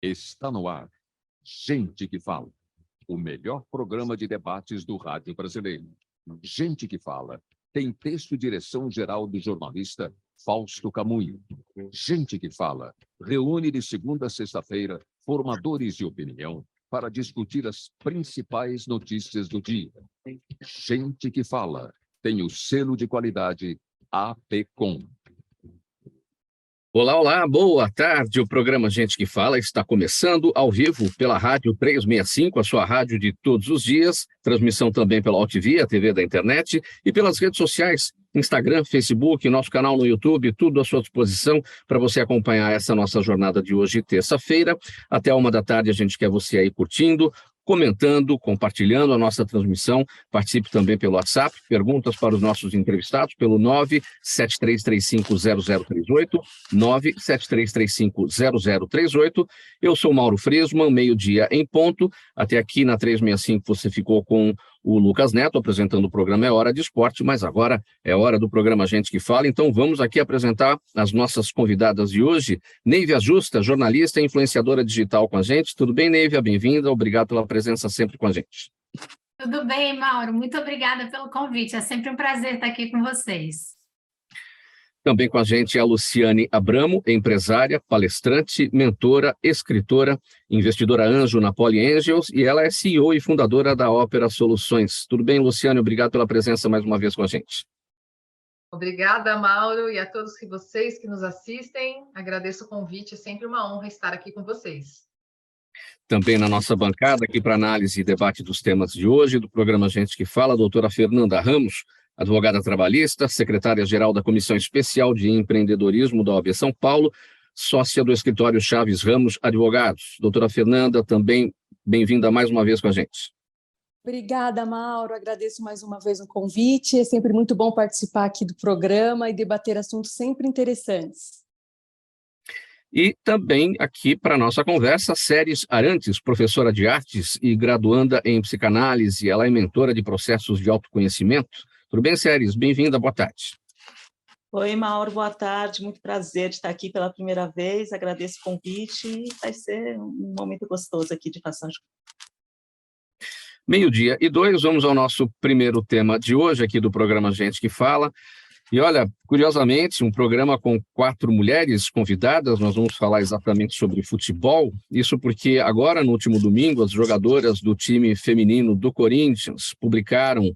Está no ar. Gente que Fala, o melhor programa de debates do rádio brasileiro. Gente que Fala tem texto e direção geral do jornalista Fausto Camunho. Gente que Fala reúne de segunda a sexta-feira formadores de opinião para discutir as principais notícias do dia. Gente que Fala tem o selo de qualidade APCOM. Olá, olá, boa tarde. O programa Gente que Fala está começando ao vivo pela Rádio 365, a sua rádio de todos os dias, transmissão também pela AltV, a TV da internet, e pelas redes sociais, Instagram, Facebook, nosso canal no YouTube, tudo à sua disposição para você acompanhar essa nossa jornada de hoje, terça-feira. Até 13h a gente quer você aí curtindo, comentando, compartilhando a nossa transmissão. Participe também pelo WhatsApp, perguntas para os nossos entrevistados pelo 973350038, 973350038. Eu sou Mauro Frisman, meio-dia em ponto. Até aqui na 365 você ficou com o Lucas Neto apresentando o programa É Hora de Esporte, mas agora é hora do programa Gente que Fala. Então vamos aqui apresentar as nossas convidadas de hoje. Neivia Justa, jornalista e influenciadora digital com a gente. Tudo bem, Neivia? Bem-vinda. Obrigado pela presença sempre com a gente. Tudo bem, Mauro. Muito obrigada pelo convite. É sempre um prazer estar aqui com vocês. Também com a gente a Luciane Abramo, empresária, palestrante, mentora, escritora, investidora anjo na Poly Angels, e ela é CEO e fundadora da Ópera Soluções. Tudo bem, Luciane? Obrigado pela presença mais uma vez com a gente. Obrigada, Mauro, e a todos vocês que nos assistem. Agradeço o convite, é sempre uma honra estar aqui com vocês. Também na nossa bancada, aqui para análise e debate dos temas de hoje, do programa Gente que Fala, a doutora Fernanda Ramos, advogada trabalhista, secretária-geral da Comissão Especial de Empreendedorismo da OAB São Paulo, sócia do escritório Chaves Ramos Advogados. Doutora Fernanda, também bem-vinda mais uma vez com a gente. Obrigada, Mauro. Agradeço mais uma vez o convite. É sempre muito bom participar aqui do programa e debater assuntos sempre interessantes. E também aqui para a nossa conversa, Séries Arantes, professora de artes e graduanda em psicanálise. Ela é mentora de processos de autoconhecimento. Tudo bem, Séries? Bem-vinda, boa tarde. Oi, Mauro, boa tarde. Muito prazer de estar aqui pela primeira vez. Agradeço o convite e vai ser um momento gostoso aqui de passagem. 12:02, vamos ao nosso primeiro tema de hoje aqui do programa Gente que Fala. E olha, curiosamente, um programa com 4 mulheres convidadas, nós vamos falar exatamente sobre futebol, isso porque agora, no último domingo, as jogadoras do time feminino do Corinthians publicaram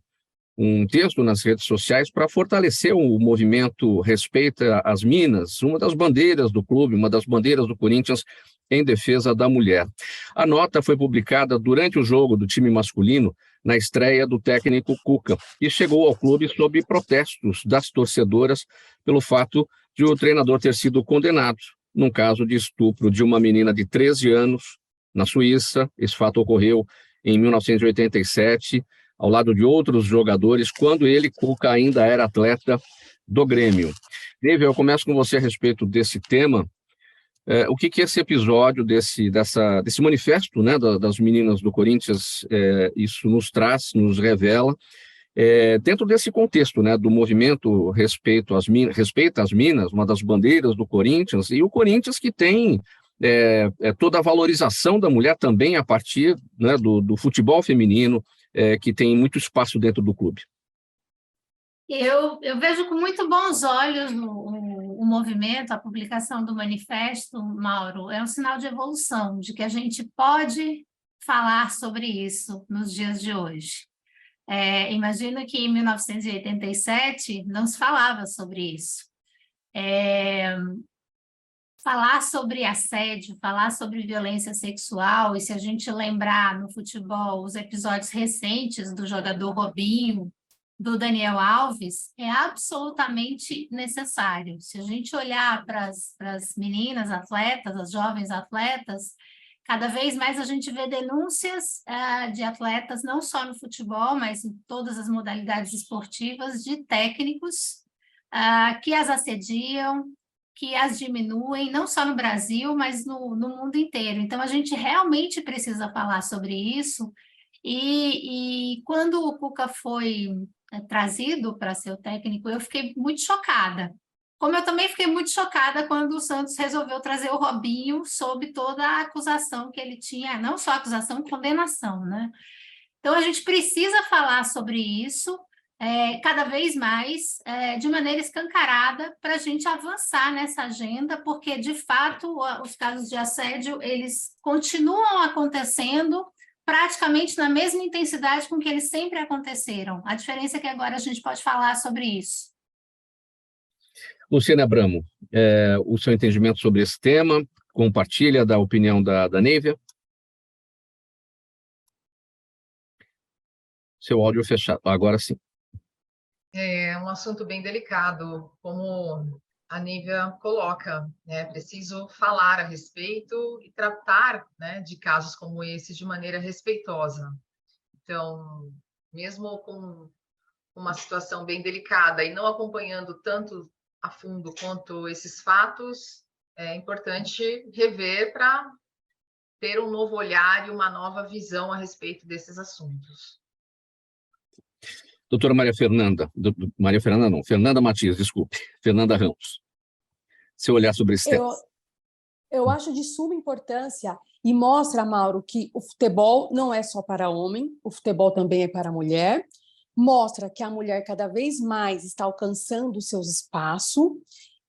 um texto nas redes sociais para fortalecer o movimento Respeita as Minas, uma das bandeiras do clube, uma das bandeiras do Corinthians em defesa da mulher. A nota foi publicada durante o jogo do time masculino, na estreia do técnico Cuca, e chegou ao clube sob protestos das torcedoras pelo fato de o treinador ter sido condenado num caso de estupro de uma menina de 13 anos na Suíça. Esse fato ocorreu em 1987, ao lado de outros jogadores, quando ele, Cuca, ainda era atleta do Grêmio. David, eu começo com você a respeito desse tema. O que esse episódio desse manifesto, né, das meninas do Corinthians, isso nos traz, nos revela, dentro desse contexto, né, do movimento Respeita as Minas, uma das bandeiras do Corinthians, e o Corinthians que tem toda a valorização da mulher também a partir, né, do futebol feminino, que tem muito espaço dentro do clube. Eu vejo com muito bons olhos o movimento, a publicação do manifesto, Mauro. É um sinal de evolução, de que a gente pode falar sobre isso nos dias de hoje. Imagina que em 1987 não se falava sobre isso. Falar sobre assédio, falar sobre violência sexual, e se a gente lembrar no futebol os episódios recentes do jogador Robinho, do Daniel Alves, é absolutamente necessário. Se a gente olhar para as meninas atletas, as jovens atletas, cada vez mais a gente vê denúncias de atletas, não só no futebol, mas em todas as modalidades esportivas, de técnicos que as assediam, que as diminuem, não só no Brasil, mas no mundo inteiro. Então, a gente realmente precisa falar sobre isso. E quando o Cuca foi trazido para ser o técnico, eu fiquei muito chocada Como eu também fiquei muito chocada quando o Santos resolveu trazer o Robinho sob toda a acusação que ele tinha, não só acusação, condenação, né? Então, a gente precisa falar sobre isso cada vez mais, de maneira escancarada, para a gente avançar nessa agenda, porque, de fato, os casos de assédio, eles continuam acontecendo praticamente na mesma intensidade com que eles sempre aconteceram. A diferença é que agora a gente pode falar sobre isso. Luciana Abramo, o seu entendimento sobre esse tema, compartilha da opinião da Nívia? Seu áudio fechado, agora sim. É um assunto bem delicado, como a Nívia coloca, né? Preciso falar a respeito e tratar, né, de casos como esse de maneira respeitosa. Então, mesmo com uma situação bem delicada e não acompanhando tanto a fundo quanto esses fatos, é importante rever para ter um novo olhar e uma nova visão a respeito desses assuntos. Doutora Fernanda Matias, desculpe, Fernanda Ramos. Seu olhar sobre esse tema. Eu acho de suma importância e mostra, Mauro, que o futebol não é só para homem, o futebol também é para mulher. Mostra que a mulher cada vez mais está alcançando os seus espaços.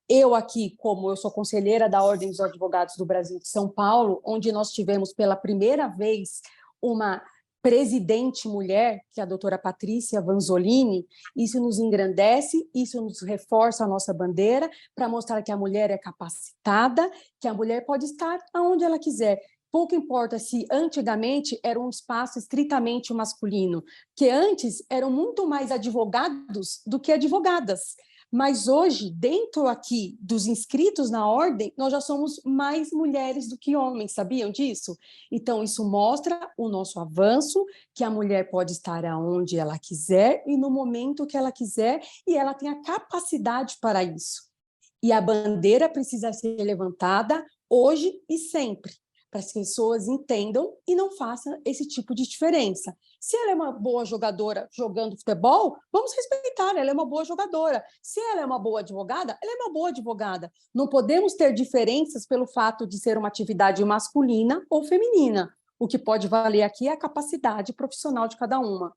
Eu aqui, como eu sou conselheira da Ordem dos Advogados do Brasil de São Paulo, onde nós tivemos pela primeira vez uma presidente mulher, que é a doutora Patrícia Vanzolini, isso nos engrandece, isso nos reforça a nossa bandeira para mostrar que a mulher é capacitada, que a mulher pode estar aonde ela quiser. Pouco importa se antigamente era um espaço estritamente masculino, que antes eram muito mais advogados do que advogadas. Mas hoje, dentro aqui dos inscritos na ordem, nós já somos mais mulheres do que homens, sabiam disso? Então, isso mostra o nosso avanço, que a mulher pode estar aonde ela quiser e no momento que ela quiser, e ela tem a capacidade para isso. E a bandeira precisa ser levantada hoje e sempre, para as pessoas entendam e não façam esse tipo de diferença. Se ela é uma boa jogadora jogando futebol, vamos respeitar, ela é uma boa jogadora. Se ela é uma boa advogada, ela é uma boa advogada. Não podemos ter diferenças pelo fato de ser uma atividade masculina ou feminina. O que pode valer aqui é a capacidade profissional de cada uma.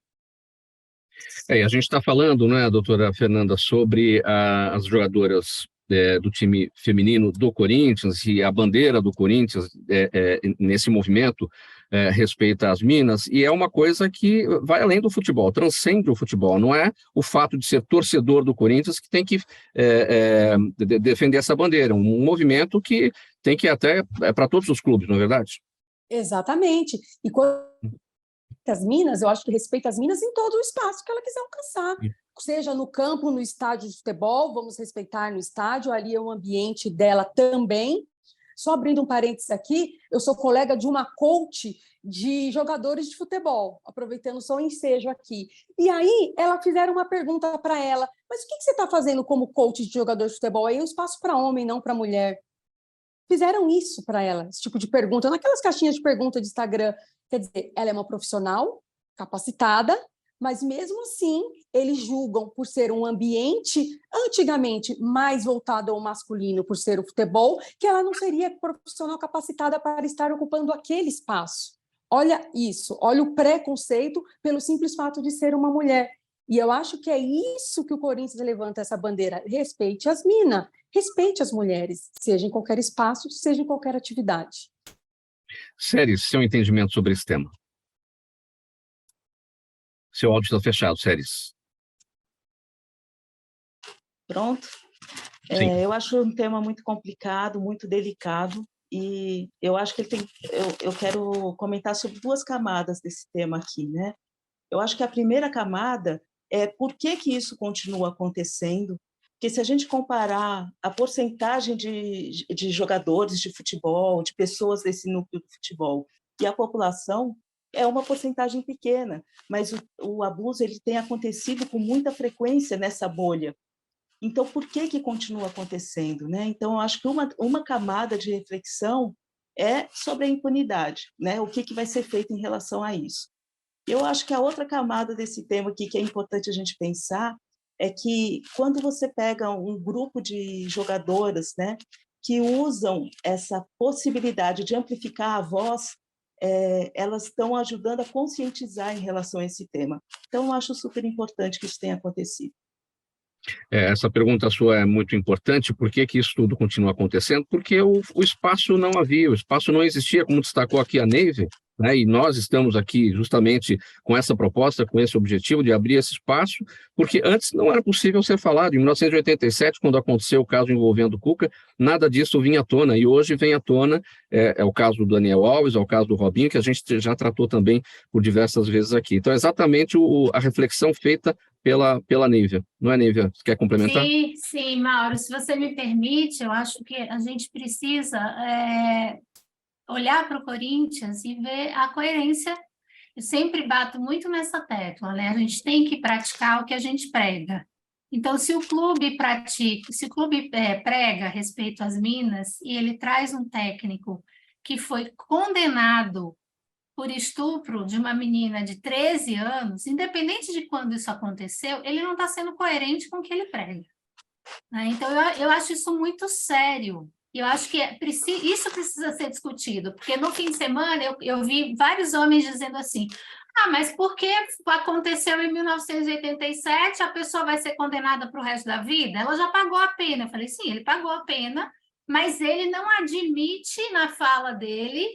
A gente está falando, né, doutora Fernanda, sobre as jogadoras do time feminino do Corinthians e a bandeira do Corinthians nesse movimento respeita as minas, e é uma coisa que vai além do futebol, transcende o futebol, não é o fato de ser torcedor do Corinthians que tem que defender essa bandeira, um movimento que tem que ir até para todos os clubes, não é verdade? Exatamente. E quando as minas, eu acho que respeita as minas em todo o espaço que ela quiser alcançar. Seja no campo, no estádio de futebol, vamos respeitar no estádio, ali é o ambiente dela também. Só abrindo um parênteses aqui, eu sou colega de uma coach de jogadores de futebol, aproveitando só o ensejo aqui. E aí, ela fizeram uma pergunta para ela, mas o que você está fazendo como coach de jogador de futebol? Aí é um espaço para homem, não para mulher. Fizeram isso para ela, esse tipo de pergunta, naquelas caixinhas de pergunta de Instagram. Quer dizer, ela é uma profissional capacitada, mas mesmo assim eles julgam por ser um ambiente antigamente mais voltado ao masculino, por ser o futebol, que ela não seria profissional capacitada para estar ocupando aquele espaço. Olha isso, olha o preconceito pelo simples fato de ser uma mulher. E eu acho que é isso que o Corinthians levanta essa bandeira. Respeite as minas, respeite as mulheres, seja em qualquer espaço, seja em qualquer atividade. Séries, seu entendimento sobre esse tema? Seu áudio está fechado, Séries. Pronto. Eu acho um tema muito complicado, muito delicado, e eu acho que ele tem. Eu quero comentar sobre duas camadas desse tema aqui, né? Eu acho que a primeira camada é por que isso continua acontecendo, porque se a gente comparar a porcentagem de jogadores de futebol, de pessoas desse núcleo do futebol e a população, é uma porcentagem pequena, mas o abuso ele tem acontecido com muita frequência nessa bolha. Então, por que continua acontecendo, né? Então, eu acho que uma camada de reflexão é sobre a impunidade, né? O que vai ser feito em relação a isso. Eu acho que a outra camada desse tema aqui que é importante a gente pensar é que quando você pega um grupo de jogadoras, né, que usam essa possibilidade de amplificar a voz, elas estão ajudando a conscientizar em relação a esse tema. Então, eu acho super importante que isso tenha acontecido. Essa pergunta sua é muito importante. Por que que isso tudo continua acontecendo? Porque o espaço não havia, o espaço não existia, como destacou aqui a Neive, né? E nós estamos aqui justamente com essa proposta, com esse objetivo de abrir esse espaço, porque antes não era possível ser falado. Em 1987, quando aconteceu o caso envolvendo o Cuca, nada disso vinha à tona, e hoje vem à tona. É o caso do Daniel Alves, é o caso do Robinho, que a gente já tratou também por diversas vezes aqui. Então, é exatamente a reflexão feita pela Nívia. Não é, Nívia? Você quer complementar? Sim, Mauro, se você me permite, eu acho que a gente precisa olhar para o Corinthians e ver a coerência. Eu sempre bato muito nessa tecla, né? A gente tem que praticar o que a gente prega. Então, se o clube prega a respeito às minas e ele traz um técnico que foi condenado por estupro de uma menina de 13 anos, independente de quando isso aconteceu, ele não está sendo coerente com o que ele prega, né? Então, eu acho isso muito sério. E eu acho que isso precisa ser discutido, porque no fim de semana eu vi vários homens dizendo assim: mas porque aconteceu em 1987, a pessoa vai ser condenada para o resto da vida? Ela já pagou a pena. Eu falei, sim, ele pagou a pena, mas ele não admite na fala dele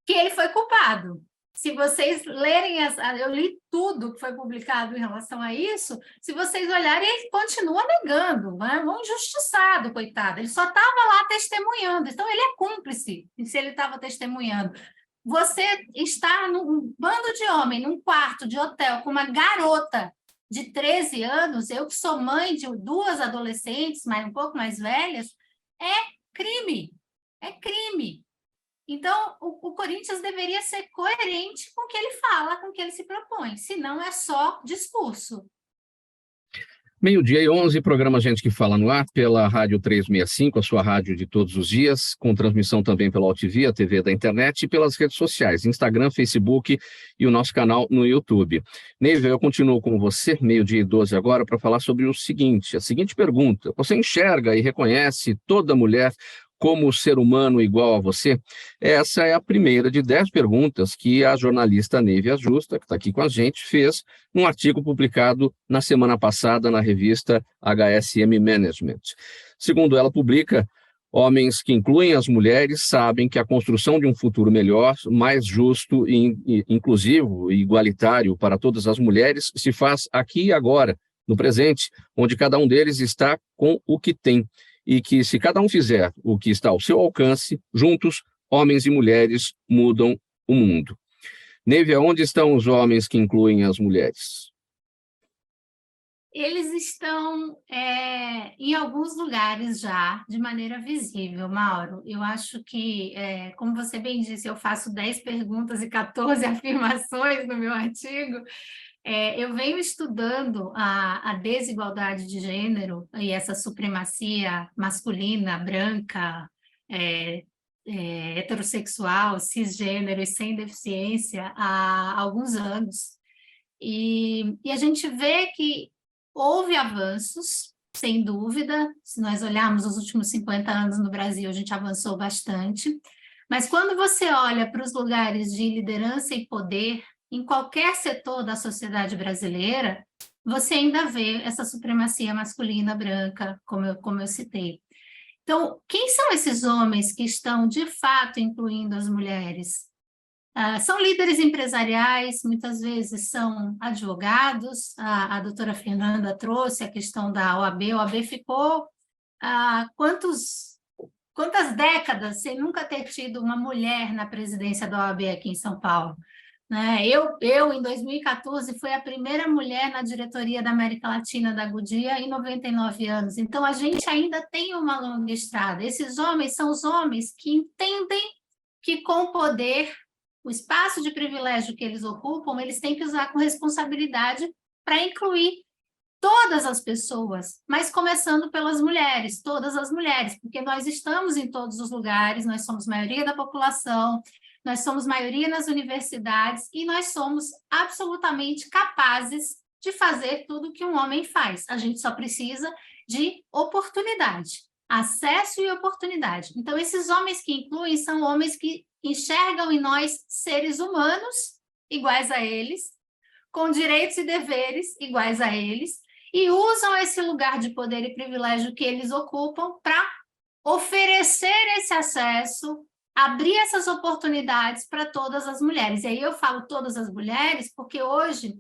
que ele foi culpado. Se vocês lerem, eu li tudo que foi publicado em relação a isso, se vocês olharem, ele continua negando, né? Um injustiçado, coitado. Ele só estava lá testemunhando, então ele é cúmplice se ele estava testemunhando. Você está num bando de homem, num quarto de hotel, com uma garota de 13 anos, eu que sou mãe de 2 adolescentes, mas um pouco mais velhas, é crime. É crime. Então, o Corinthians deveria ser coerente com o que ele fala, com o que ele se propõe, senão é só discurso. 12:11, programa Gente que Fala no ar, pela Rádio 365, a sua rádio de todos os dias, com transmissão também pela UTV, a TV da internet, e pelas redes sociais, Instagram, Facebook e o nosso canal no YouTube. Neiva, eu continuo com você, 12:12 agora, para falar sobre a seguinte pergunta: você enxerga e reconhece toda mulher como ser humano igual a você? Essa é a primeira de 10 perguntas que a jornalista Nívia Justa, que está aqui com a gente, fez num artigo publicado na semana passada na revista HSM Management. Segundo ela publica, homens que incluem as mulheres sabem que a construção de um futuro melhor, mais justo, inclusivo e igualitário para todas as mulheres se faz aqui e agora, no presente, onde cada um deles está com o que tem. E que, se cada um fizer o que está ao seu alcance, juntos, homens e mulheres mudam o mundo. Nívia, onde estão os homens que incluem as mulheres? Eles estão em alguns lugares já, de maneira visível, Mauro. Eu acho que, como você bem disse, eu faço 10 perguntas e 14 afirmações no meu artigo. Eu venho estudando a desigualdade de gênero e essa supremacia masculina, branca, heterossexual, cisgênero e sem deficiência há alguns anos. E a gente vê que houve avanços, sem dúvida. Se nós olharmos os últimos 50 anos no Brasil, a gente avançou bastante. Mas quando você olha para os lugares de liderança e poder, em qualquer setor da sociedade brasileira, você ainda vê essa supremacia masculina branca, como eu citei. Então, quem são esses homens que estão, de fato, incluindo as mulheres? São líderes empresariais, muitas vezes são advogados. A doutora Fernanda trouxe a questão da OAB. A OAB ficou quantas décadas sem nunca ter tido uma mulher na presidência da OAB aqui em São Paulo? Eu, em 2014, fui a primeira mulher na diretoria da América Latina da Goodyear em 99 anos. Então, a gente ainda tem uma longa estrada. Esses homens são os homens que entendem que, com o poder, o espaço de privilégio que eles ocupam, eles têm que usar com responsabilidade para incluir todas as pessoas, mas começando pelas mulheres, todas as mulheres, porque nós estamos em todos os lugares, nós somos maioria da população, nós somos maioria nas universidades e nós somos absolutamente capazes de fazer tudo que um homem faz. A gente só precisa de oportunidade, acesso e oportunidade. Então, esses homens que incluem são homens que enxergam em nós seres humanos iguais a eles, com direitos e deveres iguais a eles, e usam esse lugar de poder e privilégio que eles ocupam para oferecer esse acesso, abrir essas oportunidades para todas as mulheres. E aí eu falo todas as mulheres, porque hoje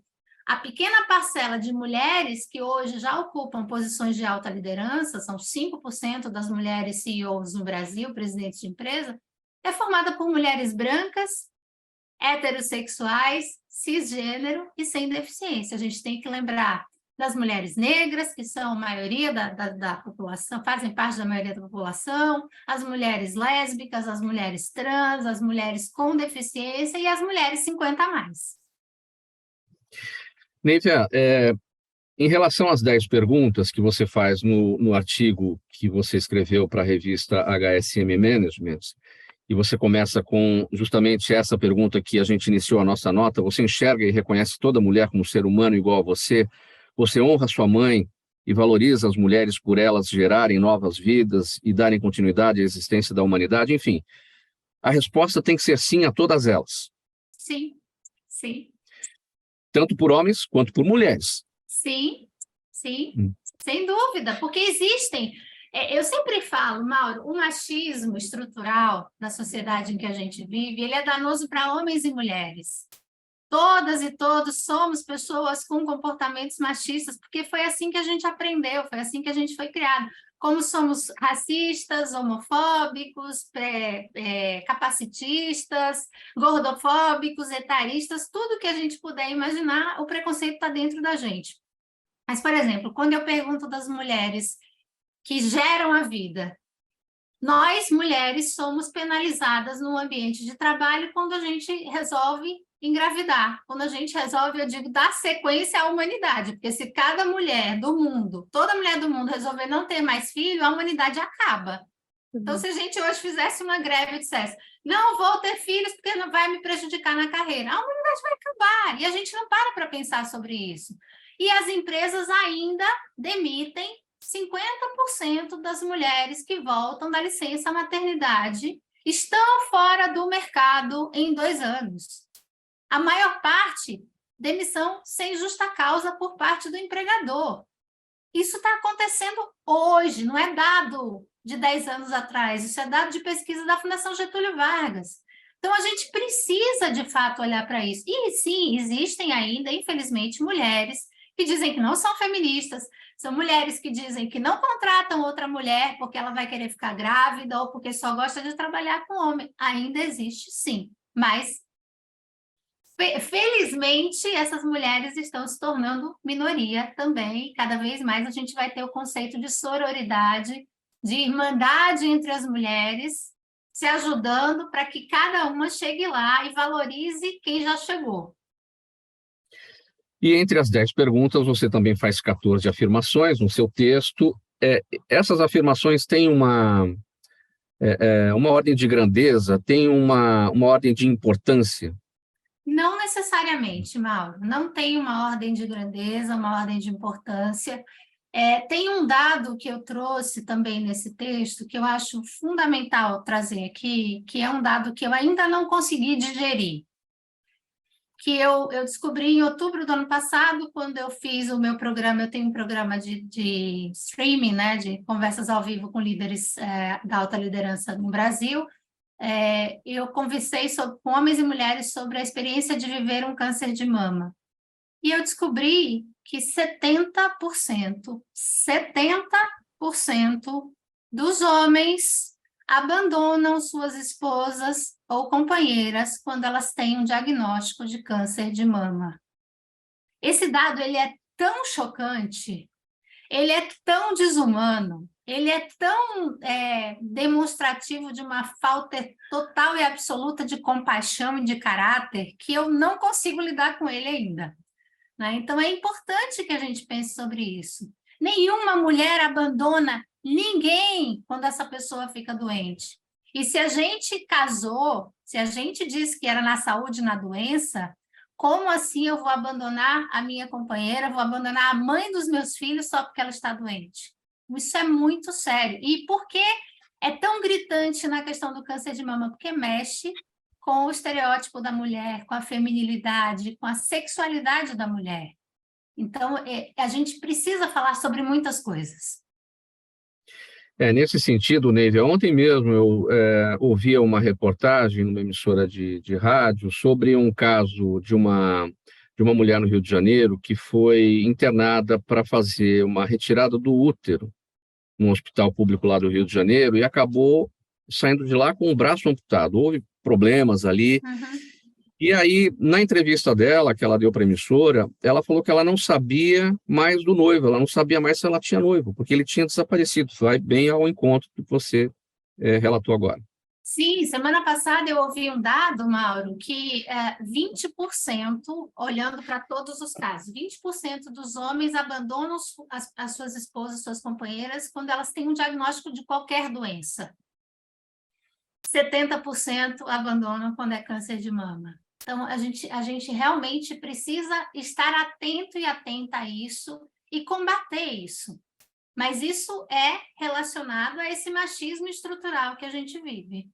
a pequena parcela de mulheres que hoje já ocupam posições de alta liderança, são 5% das mulheres CEOs no Brasil, presidentes de empresa, é formada por mulheres brancas, heterossexuais, cisgênero e sem deficiência. A gente tem que lembrar das mulheres negras, que são a maioria da população, fazem parte da maioria da população, as mulheres lésbicas, as mulheres trans, as mulheres com deficiência e as mulheres 50 a mais. Nívia, em relação às 10 perguntas que você faz no artigo que você escreveu para a revista HSM Management, e você começa com justamente essa pergunta que a gente iniciou a nossa nota: você enxerga e reconhece toda mulher como ser humano igual a você? Você honra sua mãe e valoriza as mulheres por elas gerarem novas vidas e darem continuidade à existência da humanidade? Enfim, a resposta tem que ser sim a todas elas. Sim, sim. Tanto por homens quanto por mulheres. Sim, sim, sem dúvida, porque existem. Eu sempre falo, Mauro, o machismo estrutural da sociedade em que a gente vive, ele é danoso para homens e mulheres. Todas e todos somos pessoas com comportamentos machistas, porque foi assim que a gente aprendeu, foi assim que a gente foi criado. Como somos racistas, homofóbicos, capacitistas, gordofóbicos, etaristas, tudo que a gente puder imaginar, o preconceito está dentro da gente. Mas, por exemplo, quando eu pergunto das mulheres que geram a vida, nós, mulheres, somos penalizadas no ambiente de trabalho quando a gente resolve engravidar, quando a gente resolve, eu digo, dar sequência à humanidade, porque se cada mulher do mundo, toda mulher do mundo resolver não ter mais filho, a humanidade acaba. Então, se a gente hoje fizesse uma greve e dissesse, não vou ter filhos porque não vai me prejudicar na carreira, a humanidade vai acabar, e a gente não para pensar sobre isso. E as empresas ainda demitem 50% das mulheres que voltam da licença maternidade estão fora do mercado em 2 anos. A maior parte, demissão sem justa causa por parte do empregador. Isso está acontecendo hoje, não é dado de 10 anos atrás, isso é dado de pesquisa da Fundação Getúlio Vargas. Então, a gente precisa, de fato, olhar para isso. E, sim, existem ainda, infelizmente, mulheres que dizem que não são feministas, são mulheres que dizem que não contratam outra mulher porque ela vai querer ficar grávida ou porque só gosta de trabalhar com homem. Ainda existe, sim, mas felizmente essas mulheres estão se tornando minoria também. Cada vez mais a gente vai ter o conceito de sororidade, de irmandade entre as mulheres, se ajudando para que cada uma chegue lá e valorize quem já chegou. E entre as 10 perguntas, você também faz 14 afirmações no seu texto. Essas afirmações têm uma ordem de grandeza, têm uma ordem de importância? Não necessariamente, Mauro. Não tem uma ordem de grandeza, uma ordem de importância. Tem um dado que eu trouxe também nesse texto, que eu acho fundamental trazer aqui, que é um dado que eu ainda não consegui digerir, que eu descobri em outubro do ano passado, quando eu fiz o meu programa. Eu tenho um programa de streaming, né, de conversas ao vivo com líderes da alta liderança no Brasil. Eu conversei com homens e mulheres sobre a experiência de viver um câncer de mama. E eu descobri que 70% dos homens abandonam suas esposas ou companheiras quando elas têm um diagnóstico de câncer de mama. Esse dado, ele é tão chocante, ele é tão desumano, ele é tão demonstrativo de uma falta total e absoluta de compaixão e de caráter, que eu não consigo lidar com ele ainda, né? Então, é importante que a gente pense sobre isso. Nenhuma mulher abandona ninguém quando essa pessoa fica doente. E se a gente casou, se a gente disse que era na saúde e na doença, Como assim eu vou abandonar a minha companheira, vou abandonar a mãe dos meus filhos só porque ela está doente? Isso é muito sério. E por que é tão gritante na questão do câncer de mama? Porque mexe com o estereótipo da mulher, com a feminilidade, com a sexualidade da mulher. Então, a gente precisa falar sobre muitas coisas. Nesse sentido, Neivia, ontem mesmo eu ouvia uma reportagem numa emissora de rádio sobre um caso de uma mulher no Rio de Janeiro que foi internada para fazer uma retirada do útero num hospital público lá do Rio de Janeiro e acabou saindo de lá com o braço amputado. Houve problemas ali. Uhum. E aí, na entrevista dela, que ela deu para a emissora, ela falou que ela não sabia mais do noivo, ela não sabia mais se ela tinha noivo, porque ele tinha desaparecido. Vai bem ao encontro que você relatou agora. Sim, semana passada eu ouvi um dado, Mauro, que 20%, olhando para todos os casos, 20% dos homens abandonam as suas esposas, suas companheiras, quando elas têm um diagnóstico de qualquer doença. 70% abandonam quando é câncer de mama. Então, a gente realmente precisa estar atento e atenta a isso e combater isso. Mas isso é relacionado a esse machismo estrutural que a gente vive.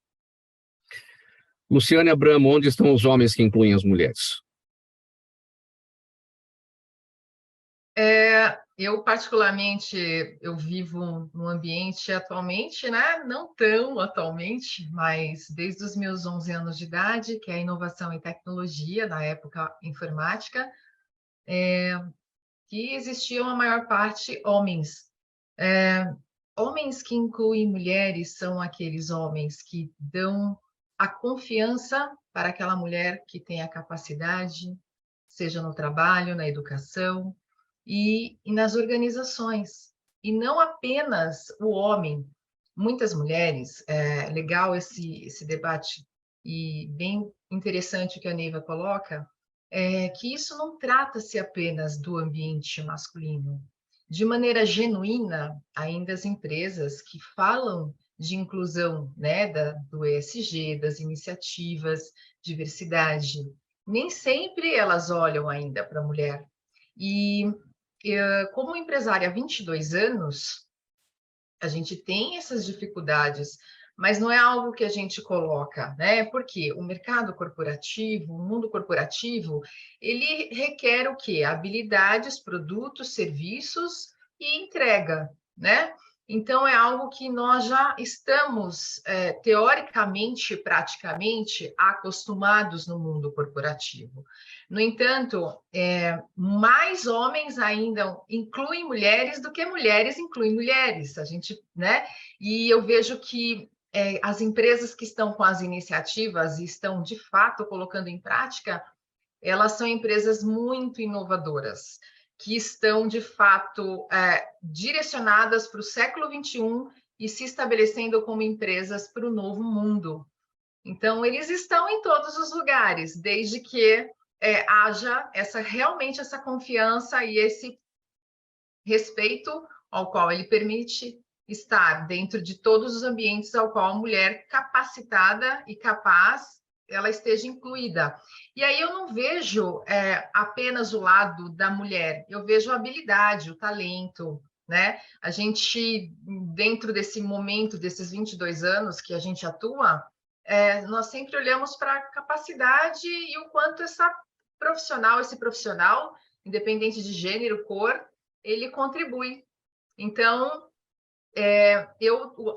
Luciane Abramo, onde estão os homens que incluem as mulheres? Eu, particularmente, eu vivo num ambiente atualmente, né? Não tão atualmente, mas desde os meus 11 anos de idade, que é a inovação e tecnologia, na época informática, que existiam a maior parte homens. Homens que incluem mulheres são aqueles homens que dão a confiança para aquela mulher que tem a capacidade, seja no trabalho, na educação, e nas organizações, e não apenas o homem. Muitas mulheres, legal esse debate, e bem interessante o que a Neiva coloca, que isso não trata-se apenas do ambiente masculino. De maneira genuína, ainda as empresas que falam de inclusão, né, do ESG, das iniciativas, diversidade, nem sempre elas olham ainda para a mulher. E como empresária há 22 anos, a gente tem essas dificuldades, mas não é algo que a gente coloca, né? Porque o mercado corporativo, o mundo corporativo, ele requer o quê? Habilidades, produtos, serviços e entrega, né? Então, é algo que nós já estamos, teoricamente, praticamente, acostumados no mundo corporativo. No entanto, mais homens ainda incluem mulheres do que mulheres incluem mulheres. A gente, né? E eu vejo que as empresas que estão com as iniciativas e estão, de fato, colocando em prática, elas são empresas muito inovadoras, que estão, de fato, direcionadas para o século XXI e se estabelecendo como empresas para o novo mundo. Então, eles estão em todos os lugares, desde que haja realmente essa confiança e esse respeito ao qual ele permite estar dentro de todos os ambientes ao qual a mulher capacitada e capaz ela esteja incluída. E aí eu não vejo apenas o lado da mulher, eu vejo a habilidade, o talento, né? A gente, dentro desse momento, desses 22 anos que a gente atua, nós sempre olhamos para a capacidade e o quanto esse profissional, independente de gênero, cor, ele contribui. Então,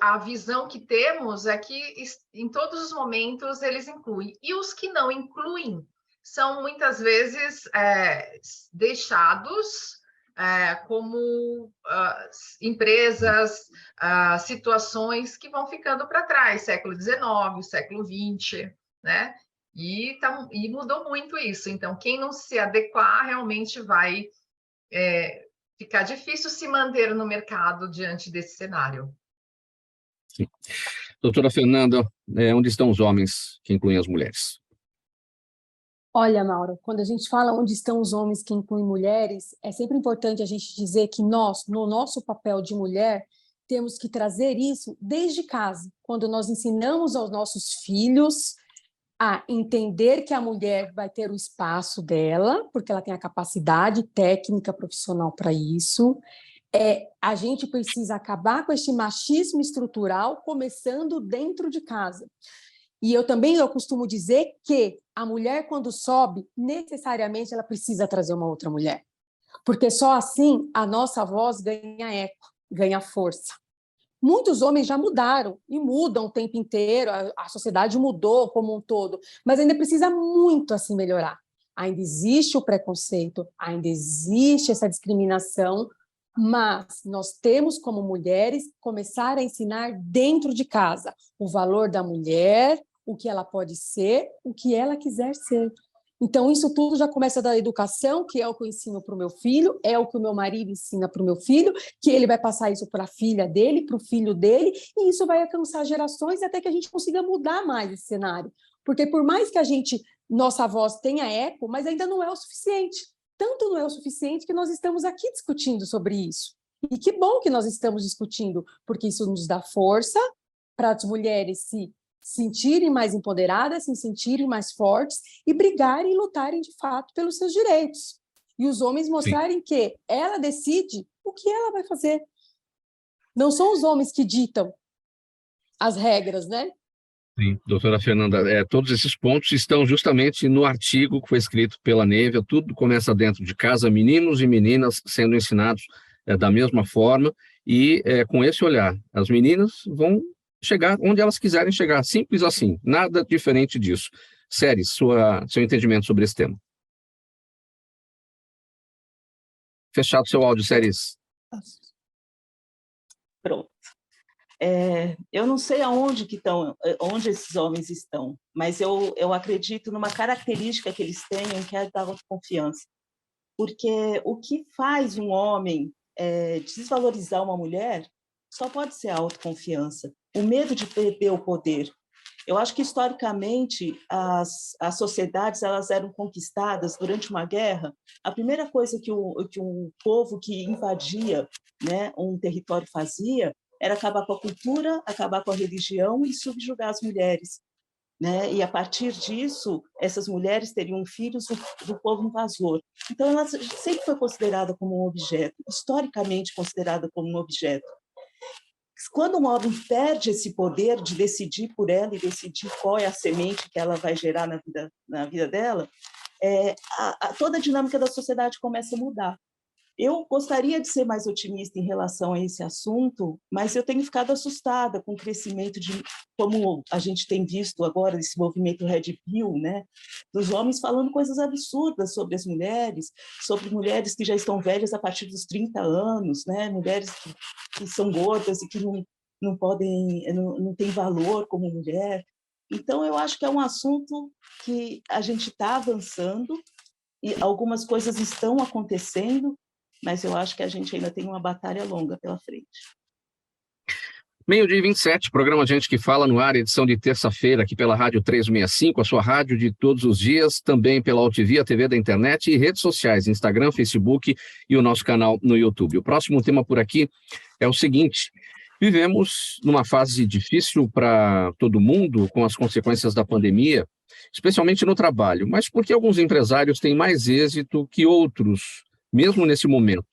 a visão que temos é que em todos os momentos eles incluem. E os que não incluem são muitas vezes deixados como empresas, situações que vão ficando para trás, século XIX, século XX, né? E mudou muito isso. Então, quem não se adequar realmente vai ficar difícil se manter no mercado diante desse cenário. Sim. Doutora Fernanda, onde estão os homens que incluem as mulheres? Olha, Mauro, quando a gente fala onde estão os homens que incluem mulheres, é sempre importante a gente dizer que nós, no nosso papel de mulher, temos que trazer isso desde casa, quando nós ensinamos aos nossos filhos a entender que a mulher vai ter o espaço dela, porque ela tem a capacidade técnica, profissional para isso. A gente precisa acabar com esse machismo estrutural, começando dentro de casa. E eu costumo dizer que a mulher, quando sobe, necessariamente ela precisa trazer uma outra mulher. Porque só assim a nossa voz ganha eco, ganha força. Muitos homens já mudaram e mudam o tempo inteiro, a sociedade mudou como um todo, mas ainda precisa muito assim melhorar. Ainda existe o preconceito, ainda existe essa discriminação, mas nós temos, como mulheres, começar a ensinar dentro de casa o valor da mulher, o que ela pode ser, o que ela quiser ser. Então, isso tudo já começa da educação, que é o que eu ensino para o meu filho, é o que o meu marido ensina para o meu filho, que ele vai passar isso para a filha dele, para o filho dele, e isso vai alcançar gerações até que a gente consiga mudar mais esse cenário. Porque por mais que nossa voz tenha eco, mas ainda não é o suficiente. Tanto não é o suficiente que nós estamos aqui discutindo sobre isso. E que bom que nós estamos discutindo, porque isso nos dá força para as mulheres se sentirem mais empoderadas, se sentirem mais fortes e brigarem e lutarem de fato pelos seus direitos. E os homens mostrarem que ela decide o que ela vai fazer. Não são os homens que ditam as regras, né? Sim, doutora Fernanda, todos esses pontos estão justamente no artigo que foi escrito pela Nívia. Tudo começa dentro de casa, meninos e meninas sendo ensinados da mesma forma e com esse olhar. As meninas vão chegar onde elas quiserem chegar, simples assim, nada diferente disso. Séries, seu entendimento sobre esse tema. Fechado seu áudio, Séries. Pronto. Eu não sei onde esses homens estão, mas eu acredito numa característica que eles tenham, que é a da autoconfiança. Porque o que faz um homem desvalorizar uma mulher só pode ser a autoconfiança, o medo de perder o poder. Eu acho que, historicamente, as sociedades elas eram conquistadas durante uma guerra. A primeira coisa que um povo que invadia, né, um território fazia era acabar com a cultura, acabar com a religião e subjugar as mulheres. Né? E, a partir disso, essas mulheres teriam filhos do povo invasor. Então, ela sempre foi considerada como um objeto, historicamente considerada como um objeto. Quando um homem perde esse poder de decidir por ela e decidir qual é a semente que ela vai gerar na vida dela, toda a dinâmica da sociedade começa a mudar. Eu gostaria de ser mais otimista em relação a esse assunto, mas eu tenho ficado assustada com o crescimento como a gente tem visto agora, esse movimento Red Pill, né? Dos homens falando coisas absurdas sobre as mulheres, sobre mulheres que já estão velhas a partir dos 30 anos, né? Mulheres que são gordas e que não têm valor como mulher. Então, eu acho que é um assunto que a gente está avançando e algumas coisas estão acontecendo, mas eu acho que a gente ainda tem uma batalha longa pela frente. 12h27, programa Gente que Fala no ar, edição de terça-feira, aqui pela Rádio 365, a sua rádio de todos os dias, também pela UTV, a TV da internet e redes sociais, Instagram, Facebook e o nosso canal no YouTube. O próximo tema por aqui é o seguinte: vivemos numa fase difícil para todo mundo, com as consequências da pandemia, especialmente no trabalho, mas porque alguns empresários têm mais êxito que outros, mesmo nesse momento.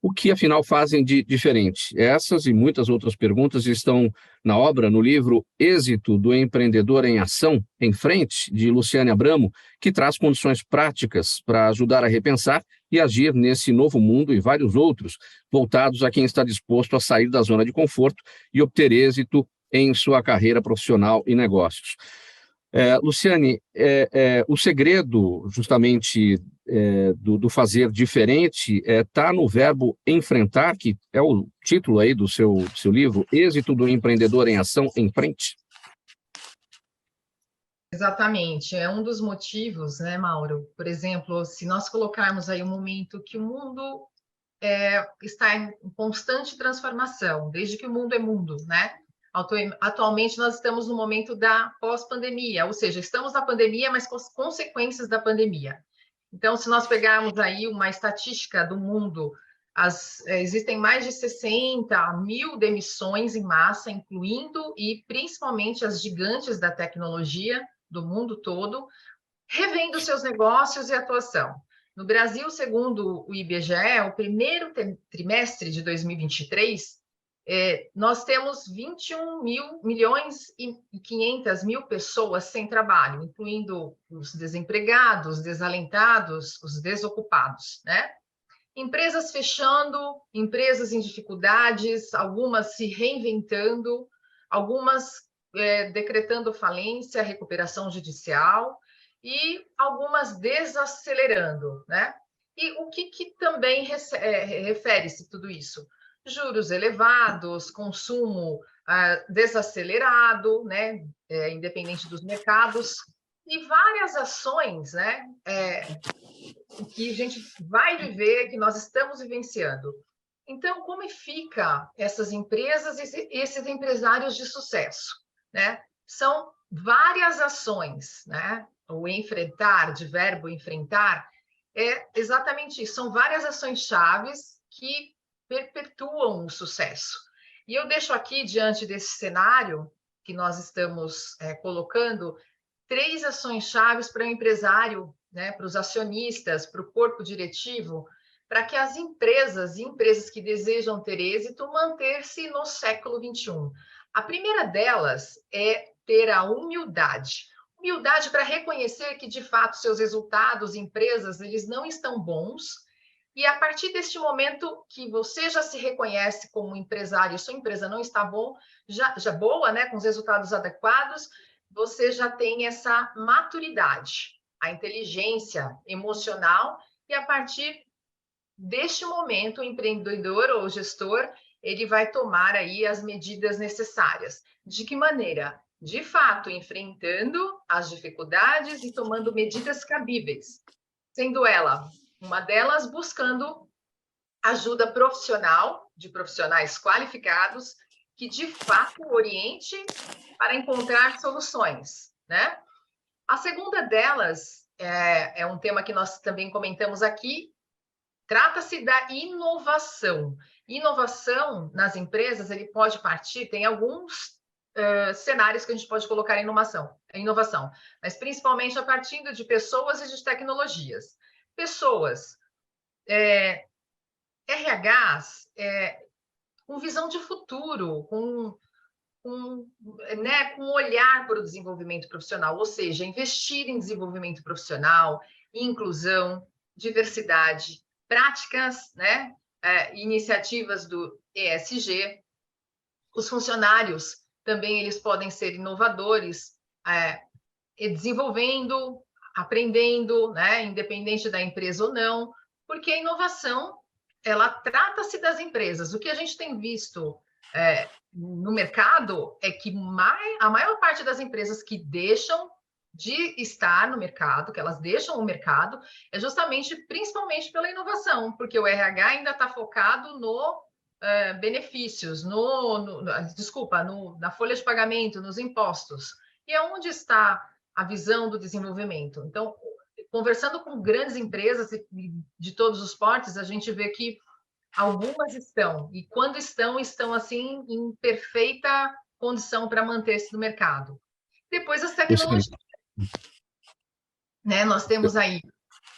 O que, afinal, fazem de diferente? Essas e muitas outras perguntas estão na obra, no livro Êxito do Empreendedor em Ação, em Frente, de Luciane Abramo, que traz condições práticas para ajudar a repensar e agir nesse novo mundo e vários outros, voltados a quem está disposto a sair da zona de conforto e obter êxito em sua carreira profissional e negócios. Luciane, o segredo, justamente, do fazer diferente está no verbo enfrentar, que é o título aí do seu livro, Êxito do Empreendedor em Ação, em Frente. Exatamente, é um dos motivos, né, Mauro? Por exemplo, se nós colocarmos aí um momento que o mundo está em constante transformação, desde que o mundo é mundo, né? Atualmente, nós estamos no momento da pós-pandemia, ou seja, estamos na pandemia, mas com as consequências da pandemia. Então, se nós pegarmos aí uma estatística do mundo, existem mais de 60 mil demissões em massa, incluindo e principalmente as gigantes da tecnologia, do mundo todo, revendo seus negócios e atuação. No Brasil, segundo o IBGE, o primeiro trimestre de 2023, nós temos 21.500.000 pessoas sem trabalho, incluindo os desempregados, desalentados, os desocupados, né? Empresas fechando, empresas em dificuldades, algumas se reinventando, algumas decretando falência, recuperação judicial, e algumas desacelerando, né? E o que também refere-se tudo isso? Juros elevados, consumo desacelerado, né? Independente dos mercados, e várias ações, né? Que a gente vai viver, que nós estamos vivenciando. Então, como fica essas empresas e esses empresários de sucesso, né? São várias ações, né? O enfrentar, de verbo enfrentar, é exatamente isso. São várias ações chaves que perpetuam o sucesso. E eu deixo aqui, diante desse cenário que nós estamos colocando, 3 ações chaves para o empresário, né? Para os acionistas, para o corpo diretivo, para que as empresas e empresas que desejam ter êxito manter-se no século XXI. A primeira delas é ter a humildade. Humildade para reconhecer que, de fato, seus resultados, empresas, eles não estão bons. E a partir deste momento que você já se reconhece como empresário, sua empresa não está já boa, né, com os resultados adequados, você já tem essa maturidade, a inteligência emocional, e a partir deste momento, o empreendedor ou gestor, ele vai tomar aí as medidas necessárias. De que maneira? De fato, enfrentando as dificuldades e tomando medidas cabíveis, sendo uma delas buscando ajuda profissional, de profissionais qualificados, que de fato oriente para encontrar soluções, né? A segunda delas é um tema que nós também comentamos aqui, trata-se da inovação. Inovação nas empresas, ele pode partir, tem alguns cenários que a gente pode colocar em inovação, mas principalmente a partir de pessoas e de tecnologias. Pessoas, RHs, com visão de futuro, com olhar para o desenvolvimento profissional, ou seja, investir em desenvolvimento profissional, inclusão, diversidade, práticas, né? Iniciativas do ESG. Os funcionários também eles podem ser inovadores, desenvolvendo, aprendendo, né? Independente da empresa ou não, porque a inovação, ela trata-se das empresas. O que a gente tem visto no mercado é que a maior parte das empresas que deixam de estar no mercado, que elas deixam o mercado, é justamente, principalmente pela inovação, porque o RH ainda está focado no benefícios, na folha de pagamento, nos impostos. E é onde está a visão do desenvolvimento. Então, conversando com grandes empresas de todos os portes, a gente vê que algumas estão, e quando estão assim em perfeita condição para manter-se no mercado. Depois as tecnologias, né? Nós temos aí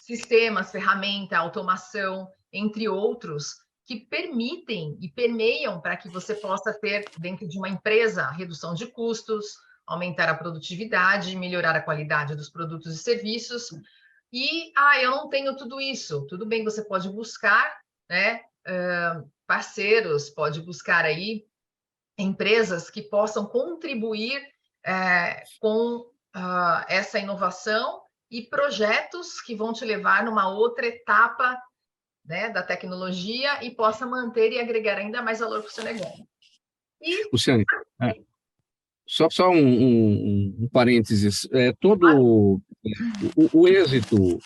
sistemas, ferramenta, automação, entre outros, que permitem e permeiam para que você possa ter, dentro de uma empresa, redução de custos, aumentar a produtividade, melhorar a qualidade dos produtos e serviços. E, eu não tenho tudo isso. Tudo bem, você pode buscar, né, parceiros, pode buscar aí empresas que possam contribuir com essa inovação e projetos que vão te levar numa outra etapa, né, da tecnologia e possa manter e agregar ainda mais valor para o seu negócio. Luciane, só um parênteses, todo o êxito,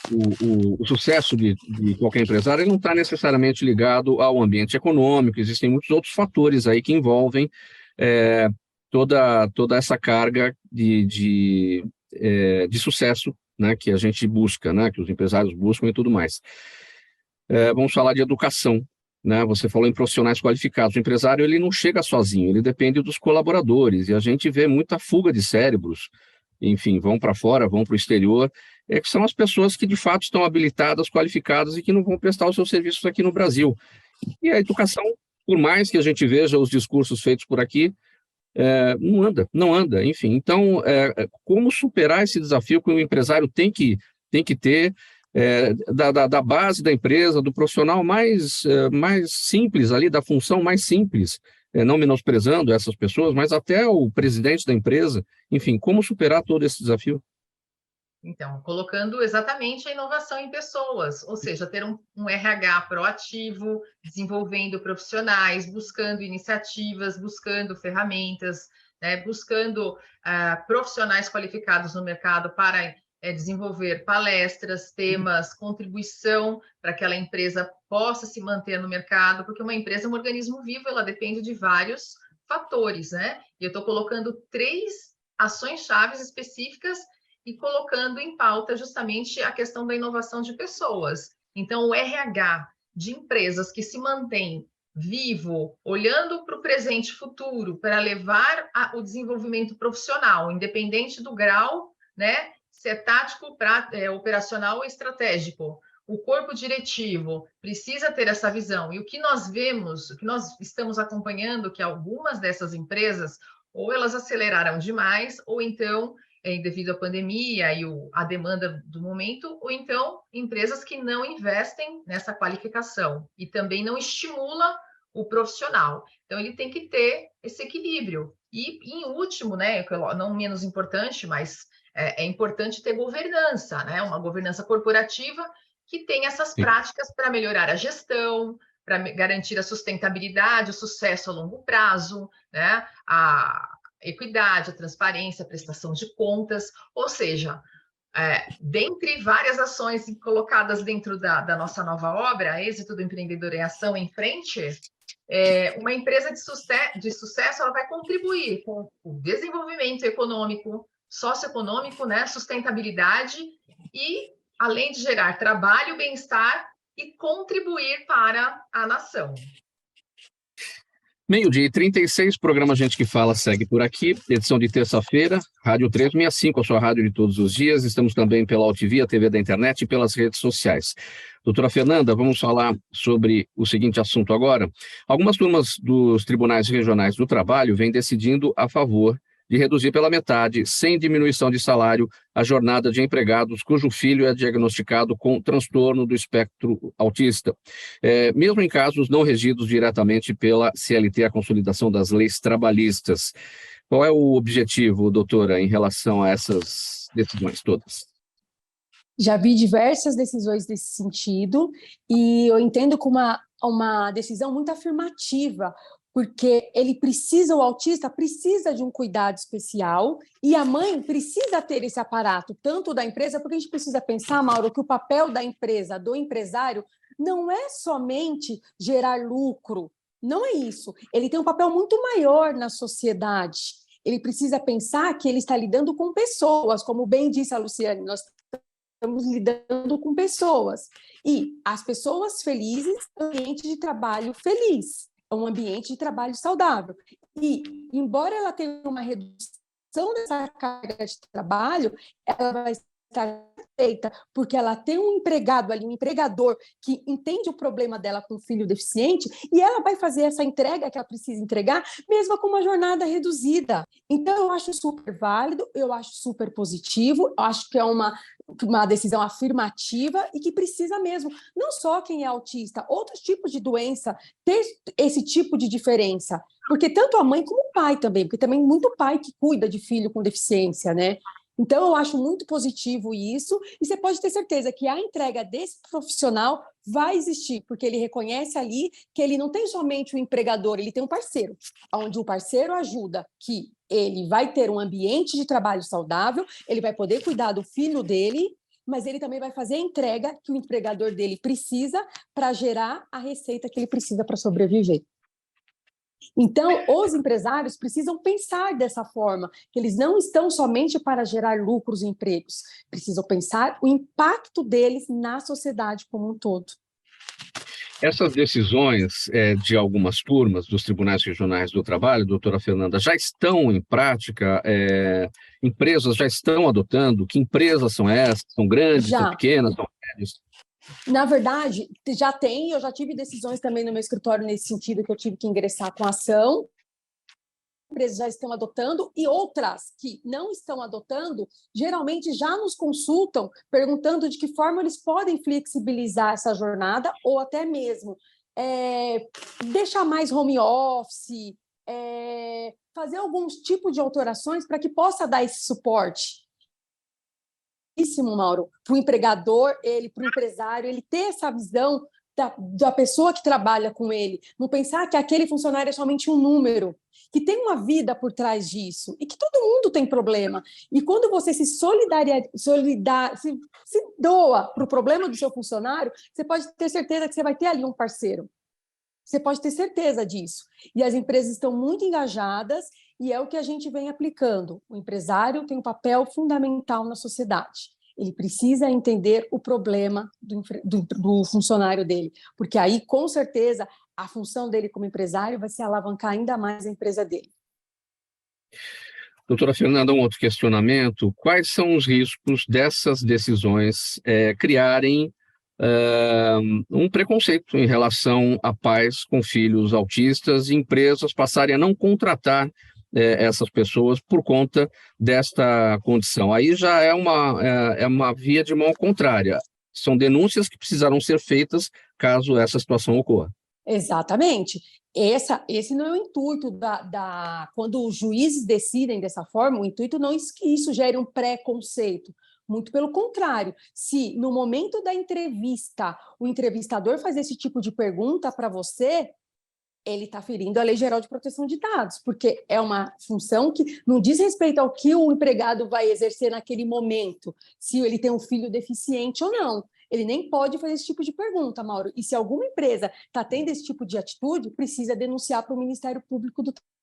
o sucesso de qualquer empresário ele não está necessariamente ligado ao ambiente econômico, existem muitos outros fatores aí que envolvem toda essa carga de sucesso, né, que a gente busca, né, que os empresários buscam e tudo mais. Vamos falar de educação, né? Você falou em profissionais qualificados. O empresário ele não chega sozinho, ele depende dos colaboradores, e a gente vê muita fuga de cérebros enfim, vão para fora, vão para o exterior, que são as pessoas que de fato estão habilitadas, qualificadas e que não vão prestar os seus serviços aqui no Brasil. E a educação, por mais que a gente veja os discursos feitos por aqui, não anda, enfim. Então, como superar esse desafio que o empresário tem que ter da base da empresa, do profissional mais simples ali, da função mais simples, não menosprezando essas pessoas, mas até o presidente da empresa, enfim, como superar todo esse desafio? Então, colocando exatamente a inovação em pessoas, ou seja, ter um RH proativo, desenvolvendo profissionais, buscando iniciativas, buscando ferramentas, né, buscando profissionais qualificados no mercado para desenvolver palestras, temas, contribuição para que aquela empresa possa se manter no mercado, porque uma empresa é um organismo vivo, ela depende de vários fatores, né? E eu estou colocando 3 ações chaves específicas e colocando em pauta justamente a questão da inovação de pessoas. Então, o RH de empresas que se mantém vivo, olhando para o presente e futuro, para levar o desenvolvimento profissional, independente do grau, né, se é tático, operacional ou estratégico. O corpo diretivo precisa ter essa visão. E o que nós vemos, o que nós estamos acompanhando, que algumas dessas empresas, ou elas aceleraram demais, ou então devido à pandemia e a demanda do momento, ou então empresas que não investem nessa qualificação e também não estimula o profissional. Então, ele tem que ter esse equilíbrio. E, em último, né, não menos importante, mas é importante ter governança, né, uma governança corporativa que tem essas práticas para melhorar a gestão, para garantir a sustentabilidade, o sucesso a longo prazo, né, a equidade, a transparência, a prestação de contas, ou seja, dentre várias ações colocadas dentro da nossa nova obra, Êxito do Empreendedor em Ação em Frente, uma empresa de sucesso ela vai contribuir com o desenvolvimento econômico, socioeconômico, né, sustentabilidade e, além de gerar trabalho, bem-estar e contribuir para a nação. 12h36, programa Gente que Fala segue por aqui, edição de terça-feira, Rádio 365, a sua rádio de todos os dias. Estamos também pela Altivia, TV da internet e pelas redes sociais. Doutora Fernanda, vamos falar sobre o seguinte assunto agora. Algumas turmas dos tribunais regionais do trabalho vêm decidindo a favor de reduzir pela metade, sem diminuição de salário, a jornada de empregados cujo filho é diagnosticado com transtorno do espectro autista, mesmo em casos não regidos diretamente pela CLT, a Consolidação das Leis Trabalhistas. Qual é o objetivo, doutora, em relação a essas decisões todas? Já vi diversas decisões nesse sentido e eu entendo como uma decisão muito afirmativa, porque o autista precisa de um cuidado especial e a mãe precisa ter esse aparato, tanto da empresa, porque a gente precisa pensar, Mauro, que o papel da empresa, do empresário, não é somente gerar lucro, não é isso. Ele tem um papel muito maior na sociedade. Ele precisa pensar que ele está lidando com pessoas, como bem disse a Luciane, nós estamos lidando com pessoas. E as pessoas felizes, ambiente de trabalho feliz. É um ambiente de trabalho saudável. E, embora ela tenha uma redução dessa carga de trabalho, ela vai estar feita porque ela tem um empregado ali, um empregador que entende o problema dela com o filho deficiente e ela vai fazer essa entrega que ela precisa entregar, mesmo com uma jornada reduzida. Então, eu acho super válido, eu acho super positivo, eu acho que é uma decisão afirmativa e que precisa mesmo, não só quem é autista, outros tipos de doença, ter esse tipo de diferença. Porque tanto a mãe como o pai também, porque também muito pai que cuida de filho com deficiência, né? Então, eu acho muito positivo isso, e você pode ter certeza que a entrega desse profissional vai existir, porque ele reconhece ali que ele não tem somente o empregador, ele tem um parceiro, onde o parceiro ajuda que ele vai ter um ambiente de trabalho saudável, ele vai poder cuidar do filho dele, mas ele também vai fazer a entrega que o empregador dele precisa para gerar a receita que ele precisa para sobreviver. Então, os empresários precisam pensar dessa forma, que eles não estão somente para gerar lucros e empregos, precisam pensar o impacto deles na sociedade como um todo. Essas decisões de algumas turmas dos tribunais regionais do trabalho, doutora Fernanda, já estão em prática? Empresas já estão adotando? Que empresas são essas? São grandes, são Já. pequenas, são médias? Na verdade, já tem, eu já tive decisões também no meu escritório nesse sentido, que eu tive que ingressar com ação. Empresas já estão adotando e outras que não estão adotando, geralmente já nos consultam perguntando de que forma eles podem flexibilizar essa jornada ou até mesmo deixar mais home office, fazer alguns tipos de alterações para que possa dar esse suporte. Mauro, para o empregador, para o empresário, ele ter essa visão da pessoa que trabalha com ele, não pensar que aquele funcionário é somente um número, que tem uma vida por trás disso e que todo mundo tem problema. E quando você se doa para o problema do seu funcionário, você pode ter certeza que você vai ter ali um parceiro. Você pode ter certeza disso. E as empresas estão muito engajadas e é o que a gente vem aplicando. O empresário tem um papel fundamental na sociedade. Ele precisa entender o problema do funcionário dele, porque aí, com certeza, a função dele como empresário vai se alavancar ainda mais a empresa dele. Doutora Fernanda, um outro questionamento. Quais são os riscos dessas decisões criarem um preconceito em relação a pais com filhos autistas e empresas passarem a não contratar essas pessoas por conta desta condição? Aí já é uma via de mão contrária. São denúncias que precisarão ser feitas caso essa situação ocorra. Exatamente. Esse não é o intuito quando os juízes decidem dessa forma, o intuito não é que isso gere um preconceito. Muito pelo contrário, se no momento da entrevista o entrevistador faz esse tipo de pergunta para você, ele está ferindo a Lei Geral de Proteção de Dados, porque é uma função que não diz respeito ao que o empregado vai exercer naquele momento, se ele tem um filho deficiente ou não. Ele nem pode fazer esse tipo de pergunta, Mauro. E se alguma empresa está tendo esse tipo de atitude, precisa denunciar para o Ministério Público do Trabalho,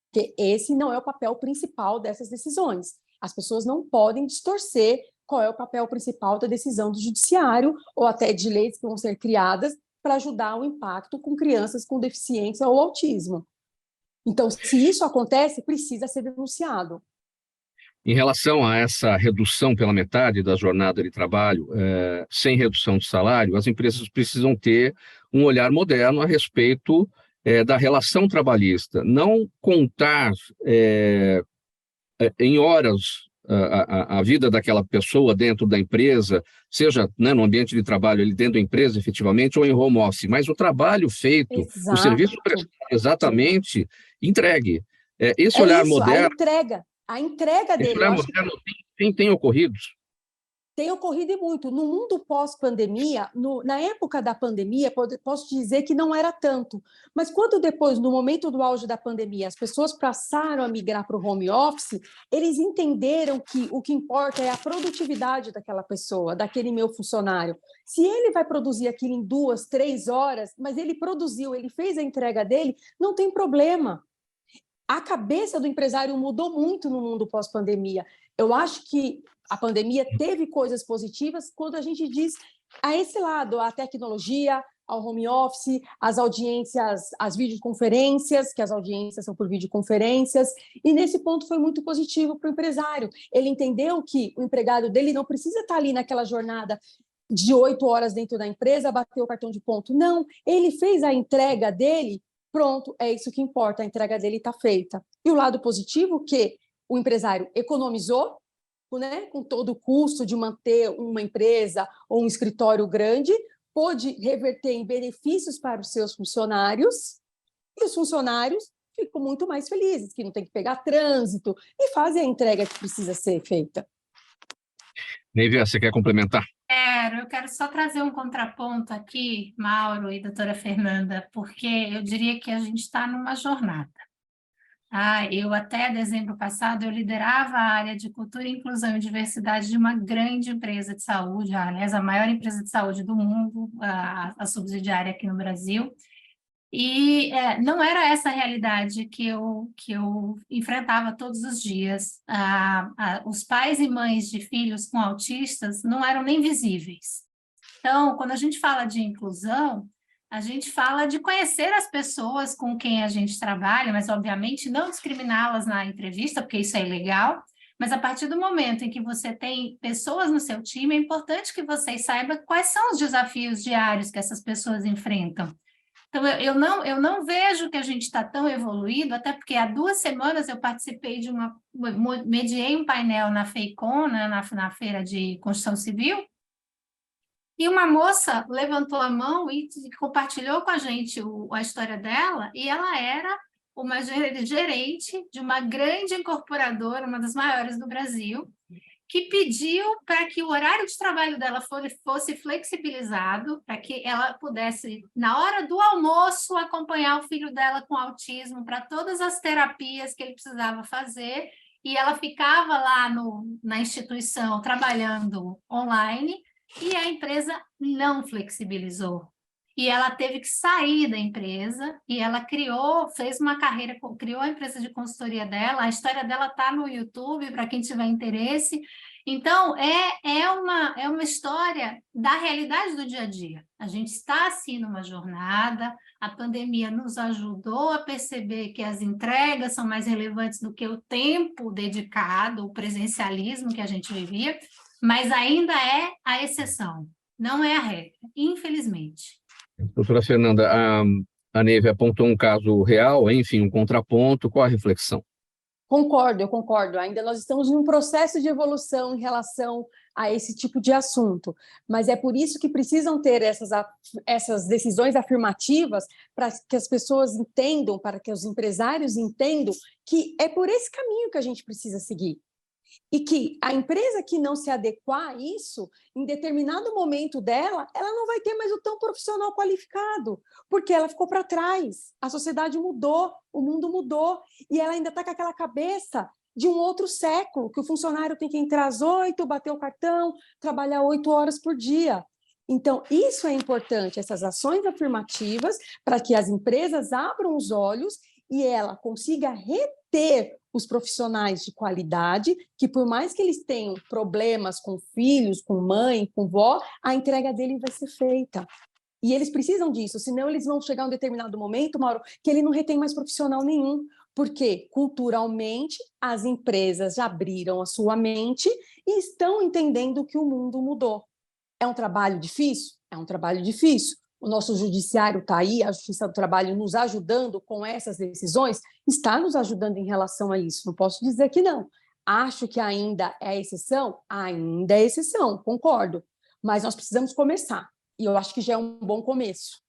porque esse não é o papel principal dessas decisões. As pessoas não podem distorcer qual é o papel principal da decisão do judiciário ou até de leis que vão ser criadas para ajudar o impacto com crianças com deficiência ou autismo. Então, se isso acontece, precisa ser denunciado. Em relação a essa redução pela metade da jornada de trabalho, sem redução de salário, as empresas precisam ter um olhar moderno a respeito da relação trabalhista. Não contar em horas a vida daquela pessoa dentro da empresa, seja no ambiente de trabalho, ali dentro da empresa, efetivamente, ou em home office, mas o trabalho feito, Exato. O serviço prestado exatamente entregue. Esse olhar isso, moderno... A entrega dele. Esse olhar moderno tem ocorrido? Tem ocorrido e muito. No mundo pós-pandemia, na época da pandemia, posso dizer que não era tanto. Mas quando depois, no momento do auge da pandemia, as pessoas passaram a migrar para o home office, eles entenderam que o que importa é a produtividade daquela pessoa, daquele meu funcionário. Se ele vai produzir aquilo em 2, 3 horas, mas ele produziu, ele fez a entrega dele, não tem problema. A cabeça do empresário mudou muito no mundo pós-pandemia. Eu acho que a pandemia teve coisas positivas quando a gente diz a esse lado, a tecnologia, ao home office, as audiências, as videoconferências, que as audiências são por videoconferências, e nesse ponto foi muito positivo para o empresário. Ele entendeu que o empregado dele não precisa estar ali naquela jornada de 8 horas dentro da empresa, bater o cartão de ponto. Não, ele fez a entrega dele, pronto, é isso que importa, a entrega dele está feita. E o lado positivo que o empresário economizou, né, com todo o custo de manter uma empresa ou um escritório grande, pôde reverter em benefícios para os seus funcionários, e os funcionários ficam muito mais felizes, que não tem que pegar trânsito, e fazem a entrega que precisa ser feita. Nívia, você quer complementar? Eu quero só trazer um contraponto aqui, Mauro e doutora Fernanda, porque eu diria que a gente está numa jornada. Eu até dezembro passado eu liderava a área de cultura, inclusão e diversidade de uma grande empresa de saúde, aliás, a maior empresa de saúde do mundo, a subsidiária aqui no Brasil, e não era essa a realidade que eu enfrentava todos os dias. Os pais e mães de filhos com autistas não eram nem visíveis. Então, quando a gente fala de inclusão, a gente fala de conhecer as pessoas com quem a gente trabalha, mas, obviamente, não discriminá-las na entrevista, porque isso é ilegal. Mas, a partir do momento em que você tem pessoas no seu time, é importante que vocês saibam quais são os desafios diários que essas pessoas enfrentam. Então, eu não vejo que a gente está tão evoluído, até porque há 2 semanas eu participei mediei um painel na FEICON, né, na Feira de Construção Civil, e uma moça levantou a mão e compartilhou com a gente a história dela, e ela era uma gerente de uma grande incorporadora, uma das maiores do Brasil, que pediu para que o horário de trabalho dela fosse flexibilizado, para que ela pudesse, na hora do almoço, acompanhar o filho dela com autismo para todas as terapias que ele precisava fazer, e ela ficava lá na instituição trabalhando online, e a empresa não flexibilizou. E ela teve que sair da empresa, e ela fez uma carreira, criou a empresa de consultoria dela, a história dela está no YouTube, para quem tiver interesse. Então, é uma história da realidade do dia a dia. A gente está, assim, numa jornada, a pandemia nos ajudou a perceber que as entregas são mais relevantes do que o tempo dedicado, o presencialismo que a gente vivia, mas ainda é a exceção, não é a regra, infelizmente. Doutora Fernanda, a Neve apontou um caso real, enfim, um contraponto. Qual a reflexão? Eu concordo. Ainda nós estamos num processo de evolução em relação a esse tipo de assunto, mas é por isso que precisam ter essas decisões afirmativas para que as pessoas entendam, para que os empresários entendam que é por esse caminho que a gente precisa seguir. E que a empresa que não se adequar a isso, em determinado momento dela, ela não vai ter mais o tão profissional qualificado, porque ela ficou para trás, a sociedade mudou, o mundo mudou, e ela ainda está com aquela cabeça de um outro século, que o funcionário tem que entrar às 8, bater o cartão, trabalhar 8 horas por dia. Então, isso é importante, essas ações afirmativas, para que as empresas abram os olhos e ela consiga reter os profissionais de qualidade, que por mais que eles tenham problemas com filhos, com mãe, com vó, a entrega deles vai ser feita. E eles precisam disso, senão eles vão chegar a um determinado momento, Mauro, que ele não retém mais profissional nenhum, porque culturalmente as empresas já abriram a sua mente e estão entendendo que o mundo mudou. É um trabalho difícil? É um trabalho difícil. O nosso judiciário está aí, a Justiça do Trabalho nos ajudando com essas decisões, está nos ajudando em relação a isso. Não posso dizer que não. Acho que ainda é exceção? Ainda é exceção, concordo. Mas nós precisamos começar. E eu acho que já é um bom começo.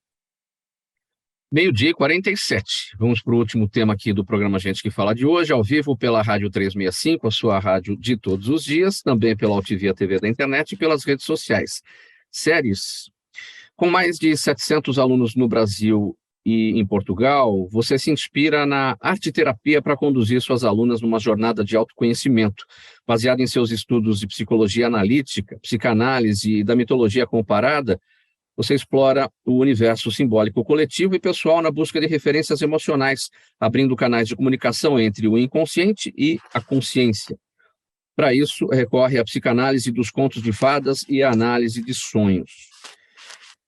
12h47. Vamos para o último tema aqui do programa Gente que Fala de hoje, ao vivo pela Rádio 365, a sua rádio de todos os dias, também pela Altivia TV da internet e pelas redes sociais. Séries. Com mais de 700 alunos no Brasil e em Portugal, você se inspira na arte-terapia para conduzir suas alunas numa jornada de autoconhecimento, baseada em seus estudos de psicologia analítica, psicanálise e da mitologia comparada. Você explora o universo simbólico coletivo e pessoal na busca de referências emocionais, abrindo canais de comunicação entre o inconsciente e a consciência. Para isso, recorre à psicanálise dos contos de fadas e à análise de sonhos.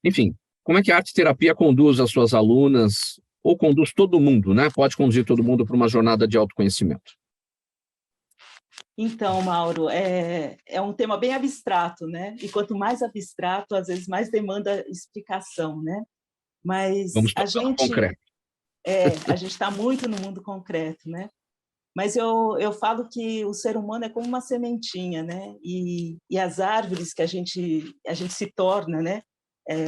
Enfim, como é que a arte-terapia conduz as suas alunas, ou conduz todo mundo, né? Pode conduzir todo mundo para uma jornada de autoconhecimento? Então, Mauro, é um tema bem abstrato, né? E quanto mais abstrato, às vezes mais demanda explicação, né? Mas Vamos a gente concreto. A gente está muito no mundo concreto, né? Mas eu falo que o ser humano é como uma sementinha, né? E as árvores que a gente se torna, né?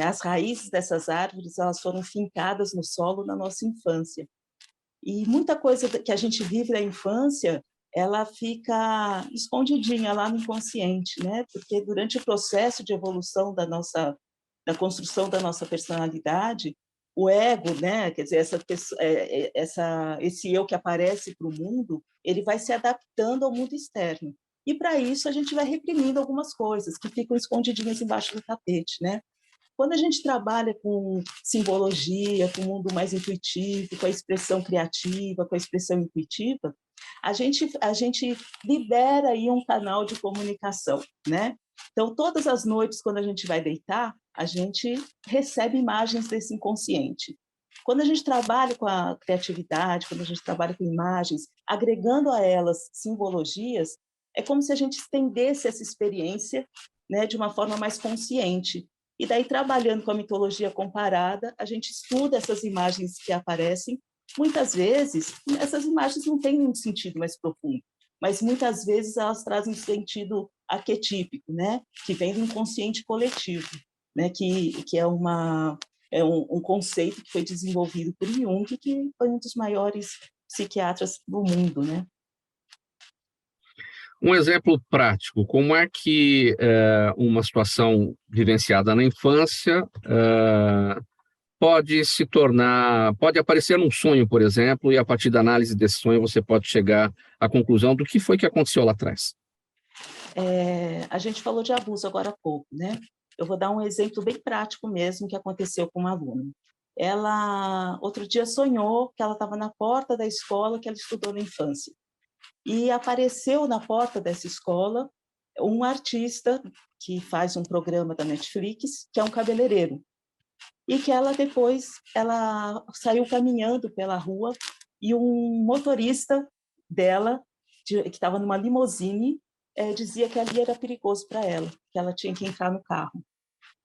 As raízes dessas árvores, elas foram fincadas no solo na nossa infância. E muita coisa que a gente vive na infância, ela fica escondidinha lá no inconsciente, né? Porque durante o processo de evolução da construção da nossa personalidade, o ego, né? Quer dizer, esse eu que aparece para o mundo, ele vai se adaptando ao mundo externo. E para isso a gente vai reprimindo algumas coisas que ficam escondidinhas embaixo do tapete, né? Quando a gente trabalha com simbologia, com o mundo mais intuitivo, com a expressão criativa, com a expressão intuitiva, a gente libera aí um canal de comunicação, né? Então, todas as noites, quando a gente vai deitar, a gente recebe imagens desse inconsciente. Quando a gente trabalha com a criatividade, quando a gente trabalha com imagens, agregando a elas simbologias, é como se a gente estendesse essa experiência, né, de uma forma mais consciente. E daí, trabalhando com a mitologia comparada, a gente estuda essas imagens que aparecem. Muitas vezes, essas imagens não têm um sentido mais profundo, mas muitas vezes elas trazem um sentido arquetípico, né, que vem do inconsciente coletivo, né, que é um conceito que foi desenvolvido por Jung, que foi um dos maiores psiquiatras do mundo, né? Um exemplo prático, como é que uma situação vivenciada na infância pode aparecer num sonho, por exemplo, e a partir da análise desse sonho você pode chegar à conclusão do que foi que aconteceu lá atrás? A gente falou de abuso agora há pouco, né? Eu vou dar um exemplo bem prático mesmo que aconteceu com uma aluna. Ela, outro dia, sonhou que ela estava na porta da escola que ela estudou na infância. E apareceu na porta dessa escola um artista que faz um programa da Netflix, que é um cabeleireiro. E que ela saiu caminhando pela rua e um motorista dela, que estava numa limusine, dizia que ali era perigoso para ela, que ela tinha que entrar no carro.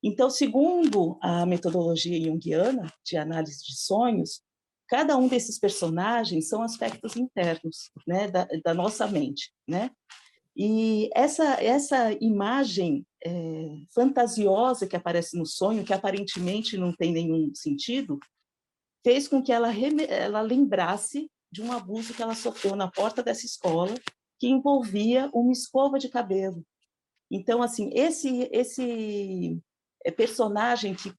Então, segundo a metodologia junguiana de análise de sonhos, cada um desses personagens são aspectos internos, né, da nossa mente, né? E essa imagem fantasiosa que aparece no sonho, que aparentemente não tem nenhum sentido, fez com que ela lembrasse de um abuso que ela sofreu na porta dessa escola, que envolvia uma escova de cabelo. Então, assim, esse personagem que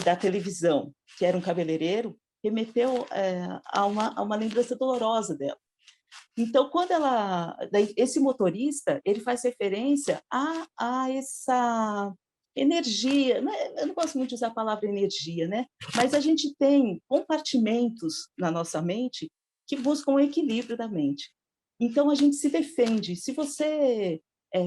da televisão, que era um cabeleireiro, remeteu a uma lembrança dolorosa dela. Então, esse motorista, ele faz referência a essa energia, eu não gosto muito de usar a palavra energia, né? Mas a gente tem compartimentos na nossa mente que buscam o equilíbrio da mente. Então, a gente se defende. Se você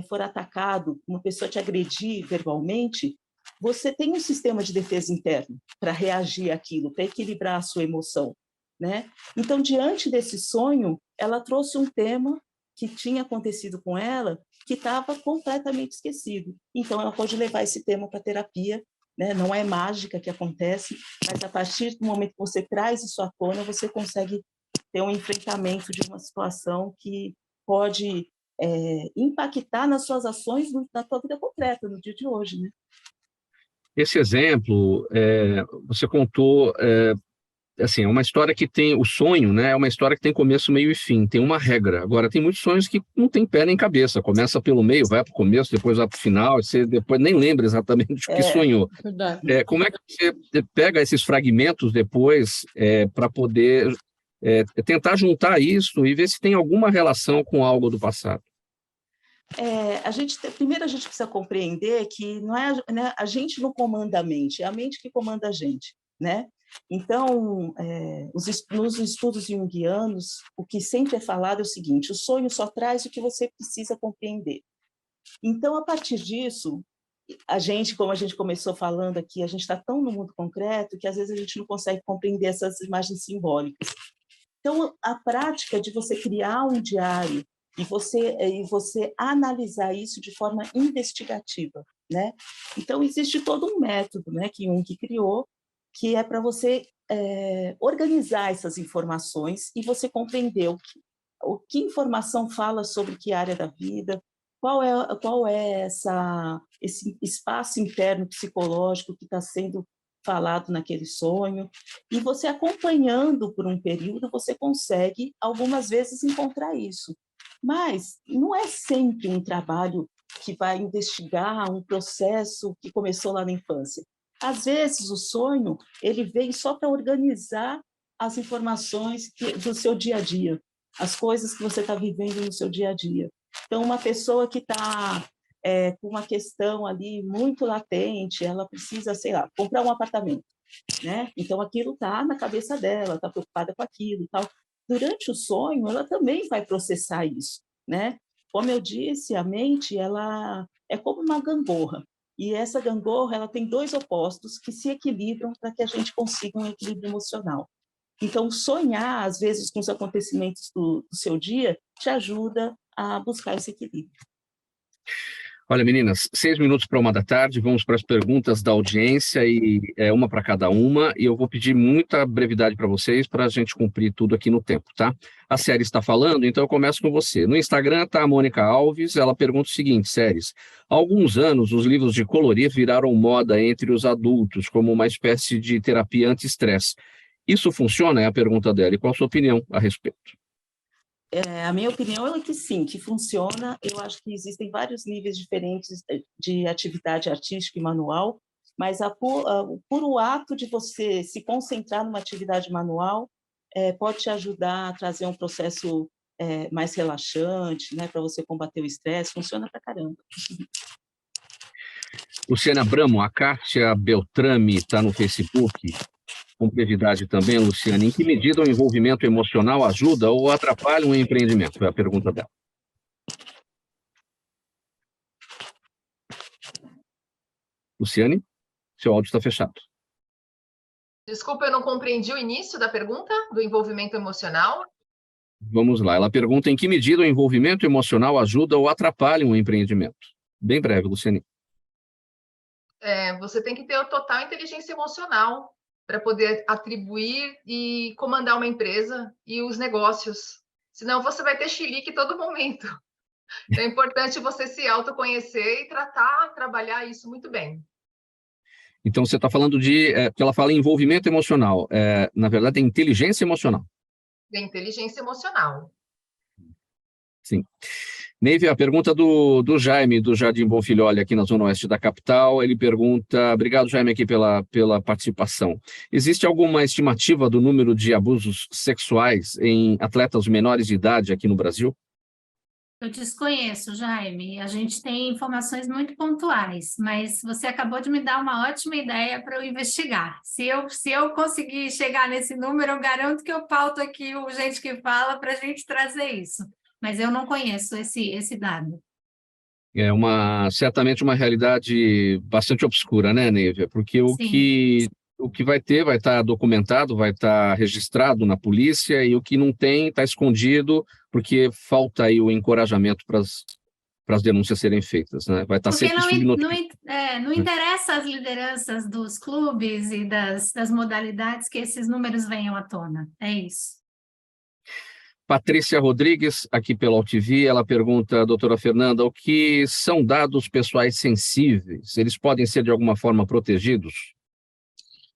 for atacado, uma pessoa te agredir verbalmente, você tem um sistema de defesa interno para reagir àquilo, para equilibrar a sua emoção, né? Então, diante desse sonho, ela trouxe um tema que tinha acontecido com ela, que estava completamente esquecido. Então, ela pode levar esse tema para terapia, né? Não é mágica que acontece, mas a partir do momento que você traz isso à tona, você consegue ter um enfrentamento de uma situação que pode impactar nas suas ações, na sua vida concreta, no dia de hoje, né? Esse exemplo, você contou, assim, é uma história que tem o sonho, né? É uma história que tem começo, meio e fim, tem uma regra. Agora, tem muitos sonhos que não tem pé nem cabeça, começa pelo meio, vai para o começo, depois vai para o final, e você depois nem lembra exatamente o que sonhou. Verdade. Como é que você pega esses fragmentos depois para poder tentar juntar isso e ver se tem alguma relação com algo do passado? Primeiro a gente precisa compreender que não é, né, a gente não comanda a mente, é a mente que comanda a gente, né? Então, nos estudos junguianos, o que sempre é falado é o seguinte: o sonho só traz o que você precisa compreender. Então, a partir disso, como a gente começou falando aqui, a gente está tão no mundo concreto que às vezes a gente não consegue compreender essas imagens simbólicas. Então, a prática de você criar um diário e você analisar isso de forma investigativa, né? Então, existe todo um método, né, que Jung criou, que é para você organizar essas informações e você compreender o que informação fala sobre que área da vida, qual é esse espaço interno psicológico que está sendo falado naquele sonho, e você acompanhando por um período, você consegue, algumas vezes, encontrar isso. Mas não é sempre um trabalho que vai investigar um processo que começou lá na infância. Às vezes, o sonho ele vem só para organizar as informações do seu dia a dia, as coisas que você está vivendo no seu dia a dia. Então, uma pessoa que está com uma questão ali muito latente, ela precisa, sei lá, comprar um apartamento, né? Então, aquilo está na cabeça dela, está preocupada com aquilo e tal. Durante o sonho, ela também vai processar isso, né? Como eu disse, a mente, ela é como uma gangorra. E essa gangorra, ela tem dois opostos que se equilibram para que a gente consiga um equilíbrio emocional. Então, sonhar, às vezes, com os acontecimentos do seu dia, te ajuda a buscar esse equilíbrio. Olha, meninas, 6 minutos para 1 da tarde, vamos para as perguntas da audiência, e uma para cada uma, e eu vou pedir muita brevidade para vocês, para a gente cumprir tudo aqui no tempo, tá? A Séries está falando, então eu começo com você. No Instagram está a Mônica Alves, ela pergunta o seguinte: Séries, há alguns anos os livros de colorir viraram moda entre os adultos, como uma espécie de terapia anti-estresse. Isso funciona? É a pergunta dela, e qual a sua opinião a respeito? A minha opinião é que sim, que funciona. Eu acho que existem vários níveis diferentes de atividade artística e manual, mas o puro ato de você se concentrar numa atividade manual pode te ajudar a trazer um processo mais relaxante, né, para você combater o estresse. Funciona pra caramba. Luciana Abramo, a Kátia Beltrame está no Facebook. Com brevidade também, Luciana, em que medida o envolvimento emocional ajuda ou atrapalha um empreendimento? É a pergunta dela. Luciane, seu áudio está fechado. Desculpa, eu não compreendi o início da pergunta, do envolvimento emocional. Vamos lá, ela pergunta em que medida o envolvimento emocional ajuda ou atrapalha um empreendimento. Bem breve, Luciane. Você tem que ter a total inteligência emocional para poder atribuir e comandar uma empresa e os negócios. Senão você vai ter chilique todo momento. Então é importante você se autoconhecer e trabalhar isso muito bem. Então você está falando que ela fala em envolvimento emocional. Na verdade, é inteligência emocional. De inteligência emocional. Sim. Neive, a pergunta do Jaime, do Jardim Bonfilholi, aqui na Zona Oeste da capital. Ele pergunta: obrigado, Jaime, aqui pela participação. Existe alguma estimativa do número de abusos sexuais em atletas menores de idade aqui no Brasil? Eu desconheço, Jaime. A gente tem informações muito pontuais, mas você acabou de me dar uma ótima ideia para eu investigar. Se eu conseguir chegar nesse número, eu garanto que eu pauto aqui o Gente que Fala para a gente trazer isso. Mas eu não conheço esse dado. É certamente uma realidade bastante obscura, né, Neiva? Porque o que vai estar documentado, vai estar registrado na polícia, e o que não tem está escondido, porque falta aí o encorajamento para as denúncias serem feitas, né? Vai estar sempre subnotificado. Não interessa às lideranças dos clubes e das modalidades que esses números venham à tona. É isso. Patrícia Rodrigues, aqui pela UTV, ela pergunta, doutora Fernanda, o que são dados pessoais sensíveis? Eles podem ser de alguma forma protegidos?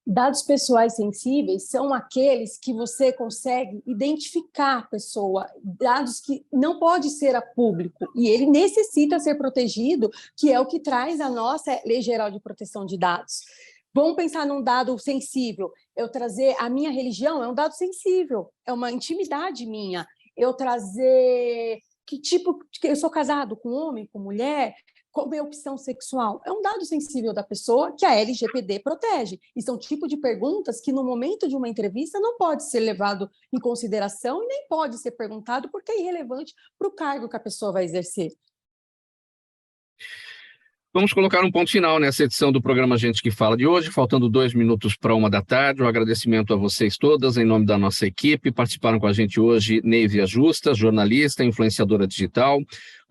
Dados pessoais sensíveis são aqueles que você consegue identificar a pessoa, dados que não pode ser a público, e ele necessita ser protegido, que é o que traz a nossa Lei Geral de Proteção de Dados. Vamos pensar num dado sensível. Eu trazer a minha religião é um dado sensível, é uma intimidade minha. Eu trazer que eu sou casado com homem, com mulher, qual é a opção sexual? É um dado sensível da pessoa que a LGPD protege. E são tipo de perguntas que, no momento de uma entrevista, não pode ser levado em consideração e nem pode ser perguntado porque é irrelevante para o cargo que a pessoa vai exercer. Vamos colocar um ponto final nessa edição do programa Gente que Fala de hoje, faltando 2 minutos para 1 da tarde. Um agradecimento a vocês todas, em nome da nossa equipe. Participaram com a gente hoje Neiva Justa, jornalista, influenciadora digital,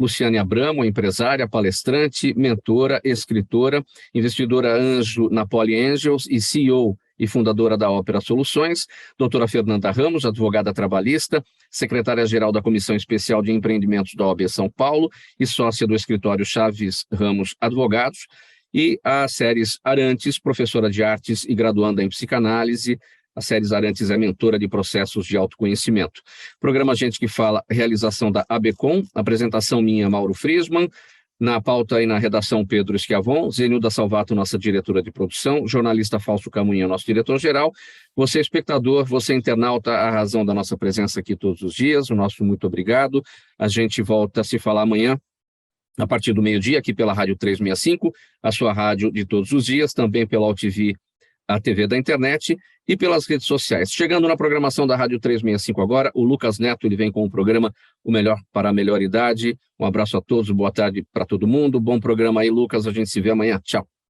Luciane Abramo, empresária, palestrante, mentora, escritora, investidora anjo na Poly Angels e CEO e fundadora da Ópera Soluções, doutora Fernanda Ramos, advogada trabalhista, secretária-geral da Comissão Especial de Empreendimentos da OAB São Paulo e sócia do escritório Chaves Ramos Advogados, e a Séries Arantes, professora de artes e graduanda em psicanálise. A Séries Arantes é mentora de processos de autoconhecimento. Programa Gente que Fala, realização da ABCom, apresentação minha, Mauro Friesman, na pauta e na redação Pedro Schiavon, Zenilda Salvato, nossa diretora de produção, jornalista Fausto Camunha, nosso diretor-geral, você espectador, você internauta, a razão da nossa presença aqui todos os dias, o nosso muito obrigado. A gente volta a se falar amanhã, a partir do meio-dia, aqui pela Rádio 365, a sua rádio de todos os dias, também pela UTV a TV da internet e pelas redes sociais. Chegando na programação da Rádio 365 agora, o Lucas Neto, ele vem com o programa O Melhor para a Melhor Idade. Um abraço a todos, boa tarde para todo mundo. Bom programa aí, Lucas. A gente se vê amanhã. Tchau.